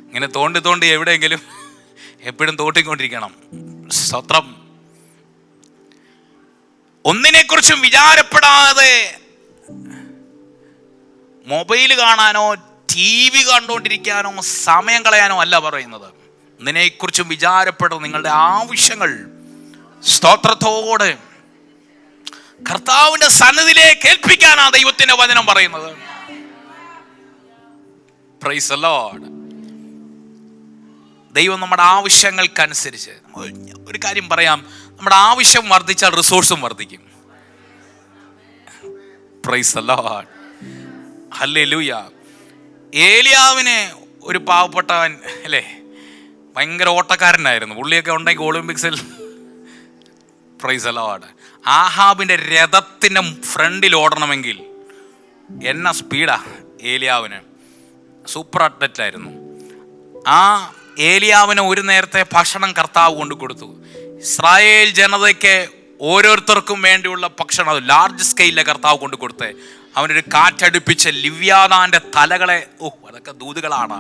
ഇങ്ങനെ തോണ്ടി തോണ്ടി എവിടെയെങ്കിലും എപ്പോഴും തോട്ടിക്കൊണ്ടിരിക്കണം. സ്തോത്രം. ഒന്നിനെക്കുറിച്ചും വിചാരപ്പെടാതെ മൊബൈൽ കാണാനോ TV കണ്ടുകൊണ്ടിരിക്കാനോ സമയം കളയാനോ അല്ല പറയുന്നത്. ഒന്നിനെക്കുറിച്ചും വിചാരപ്പെടും. നിങ്ങളുടെ ആവശ്യങ്ങൾ സ്തോത്രത്തോടെ കർത്താവിന്റെ സന്നിധിയിലേക്ക് ഏൽപ്പിക്കാനാണ് ദൈവത്തിന്റെ വചനം പറയുന്നത്. Price the Lord. ദൈവം നമ്മുടെ ആവശ്യങ്ങൾക്കനുസരിച്ച്, ഒരു കാര്യം പറയാം, നമ്മുടെ ആവശ്യം വർദ്ധിച്ചാൽ റിസോഴ്സും വർദ്ധിക്കും. Praise the lord. ഹല്ലേലൂയ. ഏലിയാവിനെ ഒരു പാവപ്പെട്ടവൻ അല്ലേ, ഭയങ്കര ഓട്ടക്കാരനായിരുന്നു. പുള്ളിയൊക്കെ ഉണ്ടെങ്കിൽ ഒളിമ്പിക്സിൽ. Praise the lord. ആഹാബിന്റെ രഥത്തിന്റെ ഫ്രണ്ടിൽ ഓടണമെങ്കിൽ എന്നാ സ്പീഡാ ഏലിയാവിന്. സൂപ്പർ അത്ലറ്റായിരുന്നു. ആ ഏലിയാവിന് ഒരു നേരത്തെ ഭക്ഷണം കർത്താവ് കൊണ്ട് കൊടുത്തു. ഇസ്രായേൽ ജനതയ്ക്ക് ഓരോരുത്തർക്കും വേണ്ടിയുള്ള ഭക്ഷണം അത് ലാർജ് സ്കെയിലിലെ കർത്താവ് കൊണ്ട് കൊടുത്തേ. അവനൊരു കാറ്റടുപ്പിച്ച് ലിവ്യാതാന്റെ തലകളെ, അതൊക്കെ ദൂതുകളാണ്,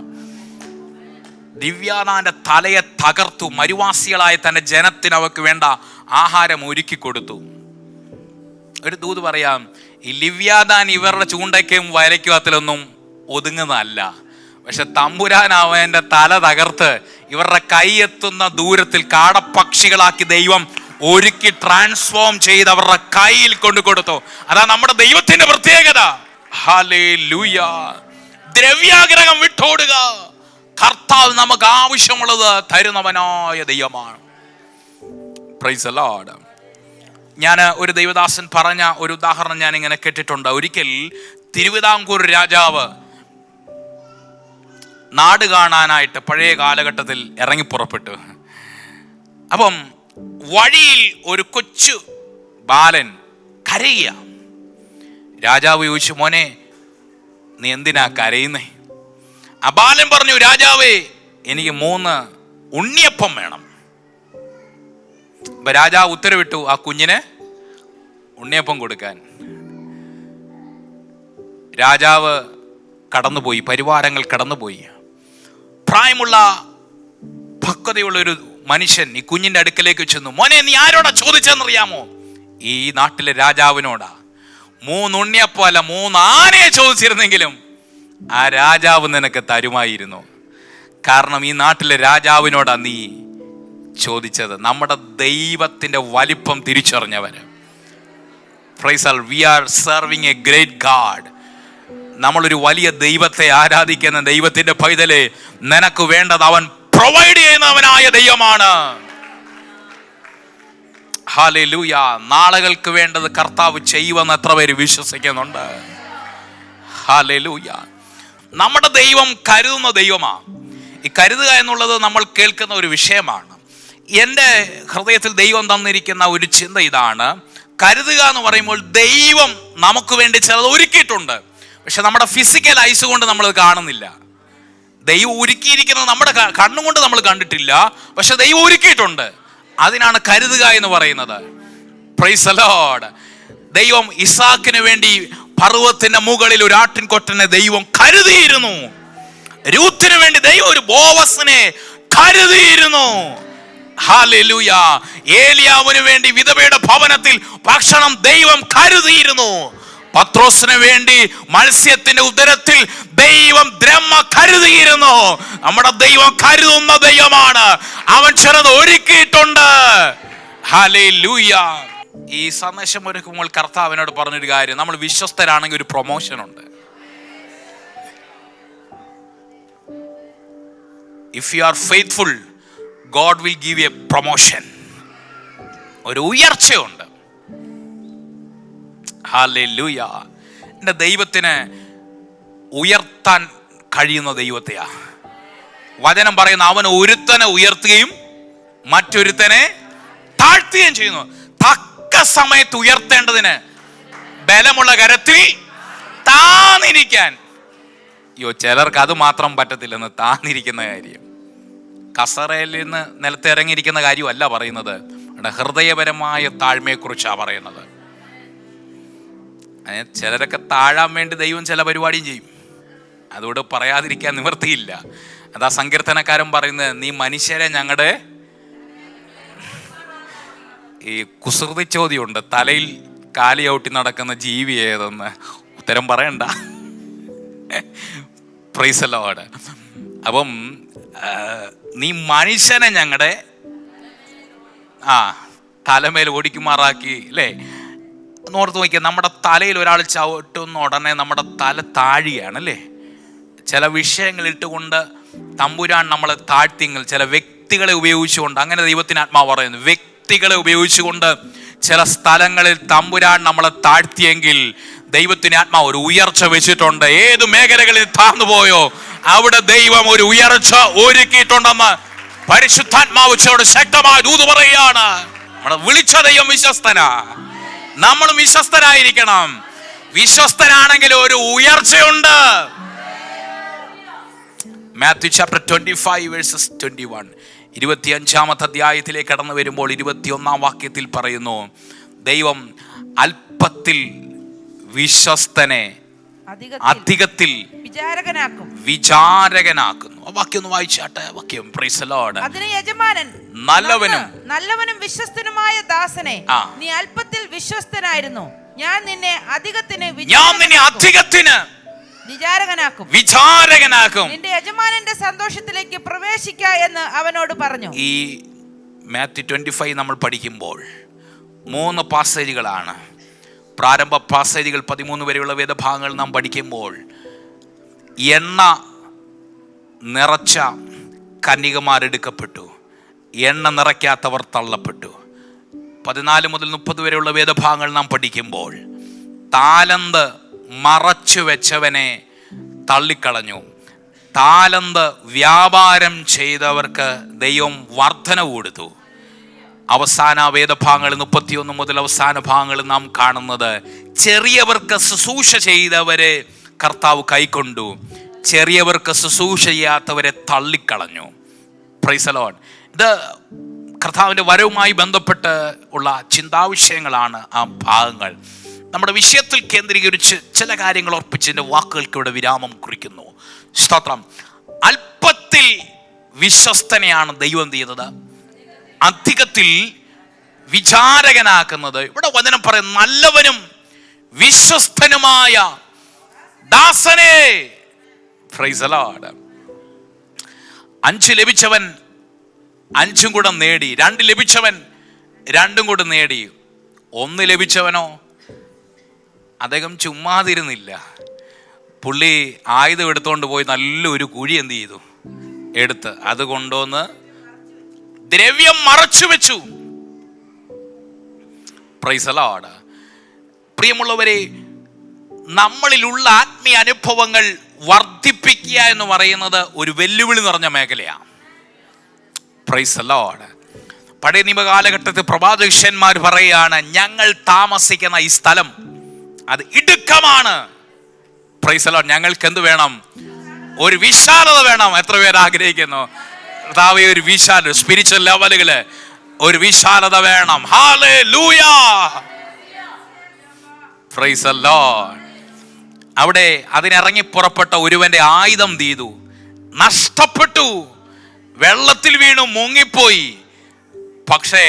ദിവ്യാതാന്റെ തലയെ തകർത്തു. മരുവാസികളായ തൻ്റെ ജനത്തിന് അവർക്ക് വേണ്ട ആഹാരം ഒരുക്കി കൊടുത്തു. ഒരു ദൂത് പറയാം, ഈ ലിവ്യാതാൻ ഇവരുടെ ചൂണ്ടയ്ക്കും വരയ്ക്കുവത്തിലൊന്നും ഒതുങ്ങുന്നതല്ല. പക്ഷെ തമ്പുരാൻ അവൻ്റെ തല തകർത്ത് ഇവരുടെ കൈ എത്തുന്ന ദൂരത്തിൽ കാടപ്പക്ഷികളാക്കി ദൈവം ഒരുക്കി ട്രാൻസ്ഫോം ചെയ്ത് അവരുടെ കയ്യിൽ കൊണ്ടു കൊടുത്തു. അതാ നമ്മുടെ ദൈവത്തിന്റെ പ്രത്യേകത. ഹല്ലേലൂയ. ദ്രവ്യാഗ്രഹം വിട്ടോടുക. കർത്താവ് നമുക്ക് ആവശ്യമുള്ളത് തരുന്നവനായ ദൈവമാണ്. Price the Lord. ഞാൻ ഒരു ദൈവദാസൻ പറഞ്ഞ ഒരു ഉദാഹരണം ഞാൻ ഇങ്ങനെ കേട്ടിട്ടുണ്ട്. ഒരിക്കൽ തിരുവിതാംകൂർ രാജാവ് നാട് കാണാനായിട്ട് പഴയ കാലഘട്ടത്തിൽ ഇറങ്ങി പുറപ്പെട്ടു. അപ്പം വഴിയിൽ ഒരു കൊച്ചു ബാലൻ കരയുക. രാജാവ് ചോദിച്ചു, മോനെ നീ എന്തിനാ കരയുന്നേ? ആ ബാലൻ പറഞ്ഞു, രാജാവേ എനിക്ക് 3 ഉണ്ണിയപ്പം വേണം. അപ്പൊ രാജാവ് ഉത്തരവിട്ടു ആ കുഞ്ഞിന് ഉണ്ണിയപ്പം കൊടുക്കാൻ. രാജാവ് കടന്നുപോയി, പരിവാരങ്ങൾ കടന്നുപോയി. പ്രായമുള്ള പക്വതയുള്ള ഒരു മനുഷ്യൻ ഈ കുഞ്ഞിന്റെ അടുക്കലേക്ക് ചെന്നു. മോനെ നീ ആരോടാ ചോദിച്ചെന്നറിയാമോ? ഈ നാട്ടിലെ രാജാവിനോടാ. 3 ഉണ്ണിയപ്പം അല്ല 3 ആനയെ ചോദിച്ചിരുന്നെങ്കിലും ആ രാജാവ് നിനക്ക് തരുമായിരുന്നു. കാരണം ഈ നാട്ടിലെ രാജാവിനോടാ നീ ചോദിച്ചത്. നമ്മുടെ ദൈവത്തിന്റെ വലിപ്പം തിരിച്ചറിഞ്ഞവര്. Praise the lord. We are serving a great God. നമ്മളൊരു വലിയ ദൈവത്തെ ആരാധിക്കുന്ന ദൈവത്തിന്റെ പൈതലെ, നിനക്ക് വേണ്ടത് അവൻ പ്രൊവൈഡ് ചെയ്യുന്നവനായ ദൈവമാണ്. ഹല്ലേലൂയ. നാളുകൾക്ക് വേണ്ടത് കർത്താവ് ചെയ്യുമെന്ന് എത്ര പേര് വിശ്വസിക്കുന്നുണ്ട്? ഹല്ലേലൂയ. നമ്മുടെ ദൈവം കരുതുന്ന ദൈവമാണ്. ഈ കരുതുക എന്നുള്ളത് നമ്മൾ കേൾക്കുന്ന ഒരു വിഷയമാണ്. എൻ്റെ ഹൃദയത്തിൽ ദൈവം തന്നിരിക്കുന്ന ഒരു ചിന്ത ഇതാണ്. കരുതുക എന്ന് പറയുമ്പോൾ ദൈവം നമുക്ക് വേണ്ടി ചിലത് ഒരുക്കിയിട്ടുണ്ട്. പക്ഷെ നമ്മുടെ ഫിസിക്കൽ ഐസ് കൊണ്ട് നമ്മൾ കാണുന്നില്ല. ദൈവം ഒരുക്കിയിരിക്കുന്നത് നമ്മുടെ കണ്ണുകൊണ്ട് നമ്മൾ കണ്ടിട്ടില്ല, പക്ഷെ ദൈവം ഒരുക്കിയിട്ടുണ്ട്. അതിനാണ് കരുതുക എന്ന് പറയുന്നത്. Price the Lord. ദൈവം ഇസാക്കിന് വേണ്ടി പർവ്വതത്തിന്റെ മുകളിൽ ഒരു ആട്ടിൻകൊറ്റനെ ദൈവം കരുതിയിരുന്നു. രൂത്തിന് വേണ്ടി ദൈവം ഒരു ബോവസിനെ കരുതിയിരുന്നു. ഹല്ലേലൂയ. ഏലിയാവിന് വേണ്ടി വിധവയുടെ ഭവനത്തിൽ ഭക്ഷണം ദൈവം കരുതിയിരുന്നു. പത്രോസിന് വേണ്ടി മത്സ്യത്തിന്റെ ഉദരത്തിൽ ദൈവം ദ്രഹ്മ കരുതിയിരുന്നു. നമ്മുടെ ദൈവം കരുതുന്ന ദൈവമാണ്. അവൻ ചിലത് ഒരുക്കിയിട്ടുണ്ട്. ഹല്ലേലൂയ. ഈ സന്ദേശം ഒരുക്കുമ്പോൾ കർത്താവിനോട് പറഞ്ഞൊരു കാര്യം, നമ്മൾ വിശ്വസ്തരാണെങ്കിൽ ഒരു പ്രൊമോഷൻ ഉണ്ട്. If you are faithful, God will give you a promotion. ഒരു ഉയർച്ചയുണ്ട്. ഹല്ലേലൂയ. എൻ്റെ ദൈവത്തിന് ഉയർത്താൻ കഴിയുന്ന ദൈവത്തെയാ വചനം പറയുന്ന. അവൻ ഒരുത്തനെ ഉയർത്തുകയും മറ്റൊരുത്തനെ താഴ്ത്തുകയും ചെയ്യുന്നു. തക്ക സമയത്ത് ഉയർത്തേണ്ടതിന് ബലമുള്ള കരത്തിൽ താന്നിരിക്കാൻ. ചിലർക്ക് അത് മാത്രം പറ്റത്തില്ലെന്ന്, താന്നിരിക്കുന്ന കാര്യം. കസറയിൽ നിന്ന് നിലത്ത് ഇറങ്ങിയിരിക്കുന്ന കാര്യമല്ല പറയുന്നത്, ഹൃദയപരമായ താഴ്മയെക്കുറിച്ചാണ് പറയുന്നത്. ചിലരൊക്കെ താഴാൻ വേണ്ടി ദൈവം ചില പരിപാടിയും ചെയ്യും. അതോട് പറയാതിരിക്കാൻ നിവർത്തിയില്ല. അതാ സങ്കീർത്തനക്കാരൻ പറയുന്നത്, നീ മനുഷ്യരെ ഞങ്ങളുടെ ഈ കുസൃതി ചോദ്യമുണ്ട്, തലയിൽ കാലി ഔട്ടി നടക്കുന്ന ജീവി ഏതെന്ന് ഉത്തരം പറയണ്ട. Price the Lord. അപ്പം നീ മനുഷ്യനെ ഞങ്ങളുടെ തലമേൽ ഓടിക്കുമാറാക്കി അല്ലേ? ഓർത്ത് നോക്കിയാൽ നമ്മുടെ തലയിൽ ഒരാൾ ചവിട്ടുന്ന ഉടനെ നമ്മുടെ തല താഴുകയാണ് അല്ലേ? ചില വിഷയങ്ങൾ ഇട്ടുകൊണ്ട് തമ്പുരാൻ നമ്മളെ താഴ്ത്തിയെങ്കിൽ, ചില വ്യക്തികളെ ഉപയോഗിച്ചുകൊണ്ട്, അങ്ങനെ ദൈവത്തിന് ആത്മാവ് പറയുന്നു, വ്യക്തികളെ ഉപയോഗിച്ചുകൊണ്ട് ചില സ്ഥലങ്ങളിൽ തമ്പുരാൻ നമ്മളെ താഴ്ത്തിയെങ്കിൽ ദൈവത്തിന് ആത്മാവ് ഒരു ഉയർച്ച വെച്ചിട്ടുണ്ട്. ഏത് മേഖലകളിൽ താഴ്ന്നുപോയോ അവിടെ ദൈവം ഒരു ഉയർച്ച ഒരുക്കിയിട്ടുണ്ടെന്ന് പരിശുദ്ധാത്മാവ് ശക്തമായ ദൂത് പറയുകയാണ്. നമ്മളെ വിളിച്ച ദൈവം വിശ്വസ്തനാ. നമ്മളും വിശ്വസ്തരായിരിക്കണം. വിശ്വസ്തനാണെങ്കിൽ ഒരു ഉയർച്ചയുണ്ട്. മാത്യു ചാപ്റ്റർ 25 വേഴ്സസ് 21, 25-ാമത്തെ അധ്യായത്തിലേക്ക് കടന്നു വരുമ്പോൾ 21-ാം വാക്യത്തിൽ പറയുന്നു, ദൈവം അല്പത്തിൽ വിശ്വസ്തനെ അധികത്തിൽ വിചാരകനാക്കുന്നു. വാക്യം ഒന്ന് വായിച്ചാട്ടെ. വാക്യം പ്രൈസ് ദി ലോർഡ്. അതിന് യജമാനൻ നല്ലവനും വിശ്വസ്തനുമായ ദാസനെ, നീ അല്പത്തിൽ വിശ്വസ്തനായിരുന്നു, ഞാൻ നിന്നെ അധികത്തിന് വിചാരകനാക്കും, നിന്റെ യജമാനന്റെ സന്തോഷത്തിലേക്ക് പ്രവേശിക്ക എന്ന് അവനോട് പറഞ്ഞു. ഈ മാത്യു 25 നമ്മൾ പഠിക്കുമ്പോൾ 3 പാസേജുകളാണ്. പ്രാരംഭ പാസേജുകൾ 13 വരെയുള്ള വേദഭാഗങ്ങൾ നാം പഠിക്കുമ്പോൾ എണ്ണ നിറച്ച കന്യകമാരെടുക്കപ്പെട്ടു, എണ്ണ നിറയ്ക്കാത്തവർ തള്ളപ്പെട്ടു. 14 മുതൽ 30 വരെയുള്ള വേദഭാഗങ്ങൾ നാം പഠിക്കുമ്പോൾ താലന്ത് മറച്ചു വെച്ചവനെ തള്ളിക്കളഞ്ഞു. താലന്ത് വ്യാപാരം ചെയ്തവർക്ക് ദൈവം വർധന കൊടുത്തു. അവസാന വേദഭാഗങ്ങളിൽ 31 മുതൽ അവസാന ഭാഗങ്ങളിൽ നാം കാണുന്നത്, ചെറിയവർക്ക് ശുശ്രൂഷ ചെയ്തവരെ കർത്താവ് കൈക്കൊണ്ടു, ചെറിയവർക്ക് ശുശ്രൂഷ ചെയ്യാത്തവരെ തള്ളിക്കളഞ്ഞു. Price the Lord. ഇത് കർത്താവിൻ്റെ വരവുമായി ബന്ധപ്പെട്ട് ഉള്ള ചിന്താവിഷയങ്ങളാണ് ആ ഭാഗങ്ങൾ. നമ്മുടെ വിഷയത്തിൽ കേന്ദ്രീകരിച്ച് ചില കാര്യങ്ങൾ ഉറപ്പിച്ചതിൻ്റെ വാക്കുകൾക്ക് ഇവിടെ വിരാമം കുറിക്കുന്നു. സ്തോത്രം. അല്പത്തിൽ വിശ്വസ്തനെയാണ് ദൈവം ചെയ്തത്, അധികത്തിൽ വിചാരകനാക്കുന്നത്. ഇവിടെ വചനം പറയും, നല്ലവനും വിശ്വസ്തനുമായ ദാസനെ. Price the Lord. 5 ലഭിച്ചവൻ 5 കൂടെ നേടി, 2 ലഭിച്ചവൻ 2 കൂടെ നേടി. 1 ലഭിച്ചവനോ അദ്ദേഹം ചുമ്മാതിരുന്നില്ല. പുള്ളി ആയുധം എടുത്തുകൊണ്ട് പോയി നല്ലൊരു കുഴി എന്ത് ചെയ്തു, എടുത്ത് അത് കൊണ്ടുവന്ന് ദ്രവ്യം മറച്ചു വെച്ചു. Price the Lord. പ്രിയമുള്ളവരെ, നമ്മളിലുള്ള ആത്മീയ അനുഭവങ്ങൾ വർദ്ധിപ്പിക്കുക എന്ന് പറയുന്നത് ഒരു വെല്ലുവിളി നിറഞ്ഞ മേഖലയാണ്. Price the Lord. പഴയ നിയമ കാലഘട്ടത്തിൽ പ്രവാചകന്മാർ പറയുകയാണ്, ഞങ്ങൾ താമസിക്കുന്ന ഈ സ്ഥലം അത് ഇടുക്കമാണ്. Price the Lord. ഞങ്ങൾക്ക് എന്ത് വേണം? ഒരു വിശാലത വേണം. എത്ര പേര് ആഗ്രഹിക്കുന്നു കർത്താവേ ഒരു വിശാല സ്പിരിച്വൽ ലെവലുകള് ഒരു വിശാലത വേണം. ഹല്ലേലൂയ. Price the Lord. അവിടെ അതിനിറങ്ങി പുറപ്പെട്ട ഒരുവന്റെ ആയുധം തീതു, നഷ്ടപ്പെട്ടു, വെള്ളത്തിൽ വീണു, മുങ്ങിപ്പോയി. പക്ഷേ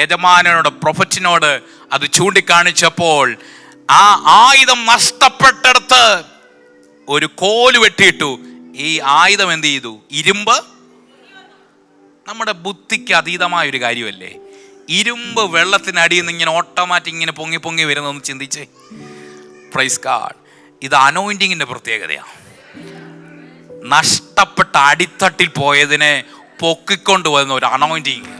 യജമാനനോട്, പ്രൊഫറ്റിനോട് അത് ചൂണ്ടിക്കാണിച്ചപ്പോൾ ആ ആയുധം നഷ്ടപ്പെട്ടെടുത്ത് ഒരു കോല് വെട്ടിയിട്ടു. ഈ ആയുധം എന്ത് ചെയ്തു? ഇരുമ്പ്. നമ്മുടെ ബുദ്ധിക്ക് അതീതമായ ഒരു കാര്യമല്ലേ ഇരുമ്പ് വെള്ളത്തിനടിയിൽ നിന്ന് ഇങ്ങനെ ഓട്ടോമാറ്റിക് ഇങ്ങനെ പൊങ്ങി പൊങ്ങി വരുന്നതെന്ന് ചിന്തിച്ചേ. Praise God. ഇത് അനോയിന്റിങ്ങിന്റെ പ്രത്യേകതയാണ്. നഷ്ടപ്പെട്ട അടിത്തട്ടിൽ പോയതിനെ പൊക്കിക്കൊണ്ട് വരുന്ന ഒരു അനോയിന്റിങ്.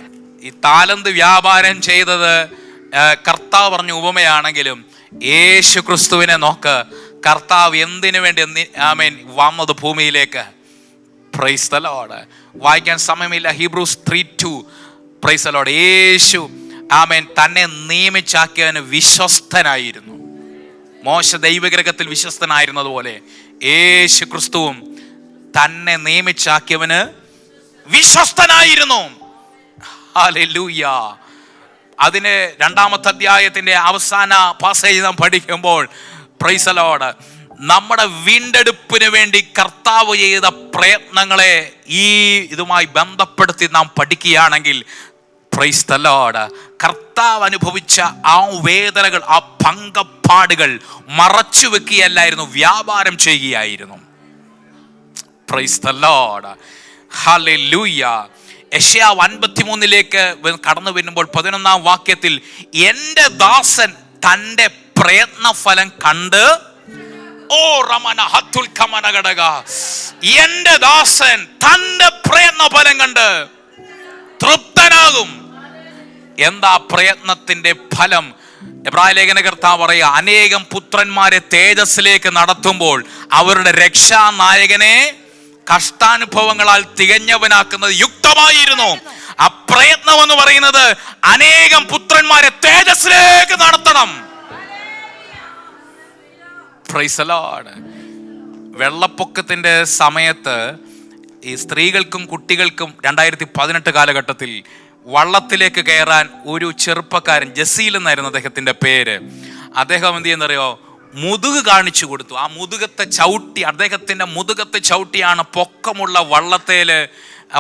ഈ താലന്ത് വ്യാപാരം ചെയ്തത് കർത്താവ് പറഞ്ഞ ഉപമയാണെങ്കിലും യേശു ക്രിസ്തുവിനെ നോക്ക്. കർത്താവ് എന്തിനു വേണ്ടി വന്നത് ഭൂമിയിലേക്ക്? Praise the lord. വായിക്കാൻ സമയമില്ല. ഹീബ്രൂസ് 3:2. Praise the lord. യേശു തന്നെ നിയമിച്ചാക്കിയവന് വിശ്വസ്തനായിരുന്നു. മോശ ദൈവഗ്രഹത്തിൽ വിശ്വസ്തനായിരുന്നതുപോലെ യേശു ക്രിസ്തുവും തന്നെ നിയമിച്ചാക്കിയവന് വിശ്വസ്തനായിരുന്നു. ഹല്ലേലൂയ. അതിന് 2-ാമത്തെ അധ്യായത്തിന്റെ അവസാന പാസേജ് നാം പഠിക്കുമ്പോൾ പ്രൈസ് ദി ലോർഡ്, നമ്മുടെ വീണ്ടെടുപ്പിന് വേണ്ടി കർത്താവ് ചെയ്ത പ്രയത്നങ്ങളെ ഈ ഇതുമായി ബന്ധപ്പെടുത്തി നാം പഠിക്കുകയാണെങ്കിൽ പ്രൈസ് ദി ലോർഡ്, കർത്താവ് അനുഭവിച്ച ആ വേദനകൾ, ആ പങ്കപ്പാടുകൾ മറച്ചു വെക്കുകയല്ലായിരുന്നു, വ്യാപാരം ചെയ്യുകയായിരുന്നു. Price the lord. ഹല്ലേലൂയ. യെശയ്യാവ് 53 കടന്നു വരുമ്പോൾ 11-ാം വാക്യത്തിൽ എൻ്റെ ദാസൻ തൻ്റെ പ്രയത്നഫലം കണ്ട്, ഓ റമന ഹത്തുൽ കമന ഘടക, എൻ്റെ ദാസൻ തൻ്റെ പ്രയത്നഫലം കണ്ട് തൃപ്തനാകും. എന്താ പ്രയത്നത്തിന്റെ ഫലം? എബ്രായ ലേഖനകർത്താവ് പറയുക, അനേകം പുത്രന്മാരെ തേജസ്സിലേക്ക് നടത്തുമ്പോൾ അവരുടെ രക്ഷാനായകനെ കഷ്ടാനുഭവങ്ങളാൽ തികഞ്ഞവനാക്കുന്നത് യുക്തമായിരുന്നു. ആ പ്രയത്നം എന്ന് പറയുന്നത് അനേകം പുത്രന്മാരെ തേജസ്സിലേക്ക് നടത്തണം. Price the Lord. വെള്ളപ്പൊക്കത്തിന്റെ സമയത്ത് ഈ സ്ത്രീകൾക്കും കുട്ടികൾക്കും 2018 കാലഘട്ടത്തിൽ വള്ളത്തിലേക്ക് കയറാൻ ഒരു ചെറുപ്പക്കാരൻ, ജസീൽ എന്നായിരുന്നു അദ്ദേഹത്തിന്റെ പേര്, അദ്ദേഹം എന്ത് ചെയ്യുന്നറിയോ, മുതുക് കാണിച്ചു കൊടുത്തു. ആ മുതുകത്തെ ചവിട്ടി, അദ്ദേഹത്തിന്റെ മുതുകത്തെ ചവിട്ടിയാണ് പൊക്കമുള്ള വള്ളത്തേല്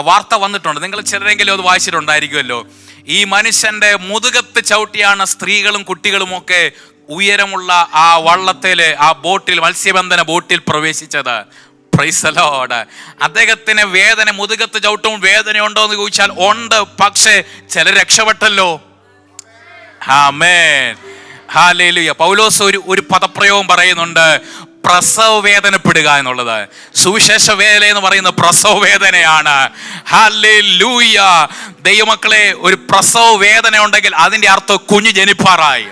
വാർത്ത വന്നിട്ടുണ്ട്. നിങ്ങൾ ചിലരെങ്കിലും അത് വായിച്ചിട്ടുണ്ടായിരിക്കുമല്ലോ. ഈ മനുഷ്യന്റെ മുതുകത്ത് ചവിട്ടിയാണ് സ്ത്രീകളും കുട്ടികളും ഒക്കെ ഉയരമുള്ള ആ വള്ളത്തേല്, ആ ബോട്ടിൽ, മത്സ്യബന്ധന ബോട്ടിൽ പ്രവേശിച്ചത്. Price the Lord. അദ്ദേഹത്തിന് വേദന, മുതുകത്ത് ചവിട്ടുമ്പോൾ വേദനയുണ്ടോ എന്ന് ചോദിച്ചാൽ ഉണ്ട്. പക്ഷേ ചില രക്ഷപ്പെട്ടല്ലോ. ആമേൻ. ഹല്ലേലൂയ. പൗലോസ് ഒരു പദപ്രയോഗം പറയുന്നുണ്ട്, പ്രസവ വേദനപ്പെടുക എന്നുള്ളത്. സുവിശേഷ വേദന എന്ന് പറയുന്നത് പ്രസവ വേദനയാണ്. ഹല്ലേലൂയ. ദൈവമക്കളെ, ഒരു പ്രസവ വേദന ഉണ്ടെങ്കിൽ അതിന്റെ അർത്ഥം കുഞ്ഞ് ജനിപ്പാറായി.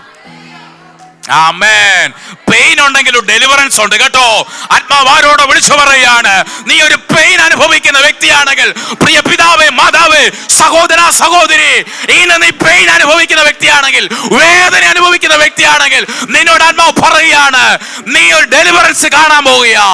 ആമേൻ. പെയിൻ ഉണ്ടെങ്കിൽ ഡെലിവറൻസ് ഉണ്ട് കേട്ടോ. ആത്മാവാരോട് വിളിച്ചു പറയാണ്, നീ ഒരു പെയിൻ അനുഭവിക്കുന്ന വ്യക്തിയാണെങ്കിൽ, പ്രിയ പിതാവേ, മാതാവേ, സഹോദര, സഹോദരി, ഇന്ന് നീ പെയിൻ അനുഭവിക്കുന്ന വ്യക്തിയാണെങ്കിൽ, വേദന അനുഭവിക്കുന്ന വ്യക്തിയാണെങ്കിൽ, നിന്നോട് ആത്മാവ് പറയുകയാണ്, നീ ഒരു ഡെലിവറൻസ് കാണാൻ പോവുകയാ.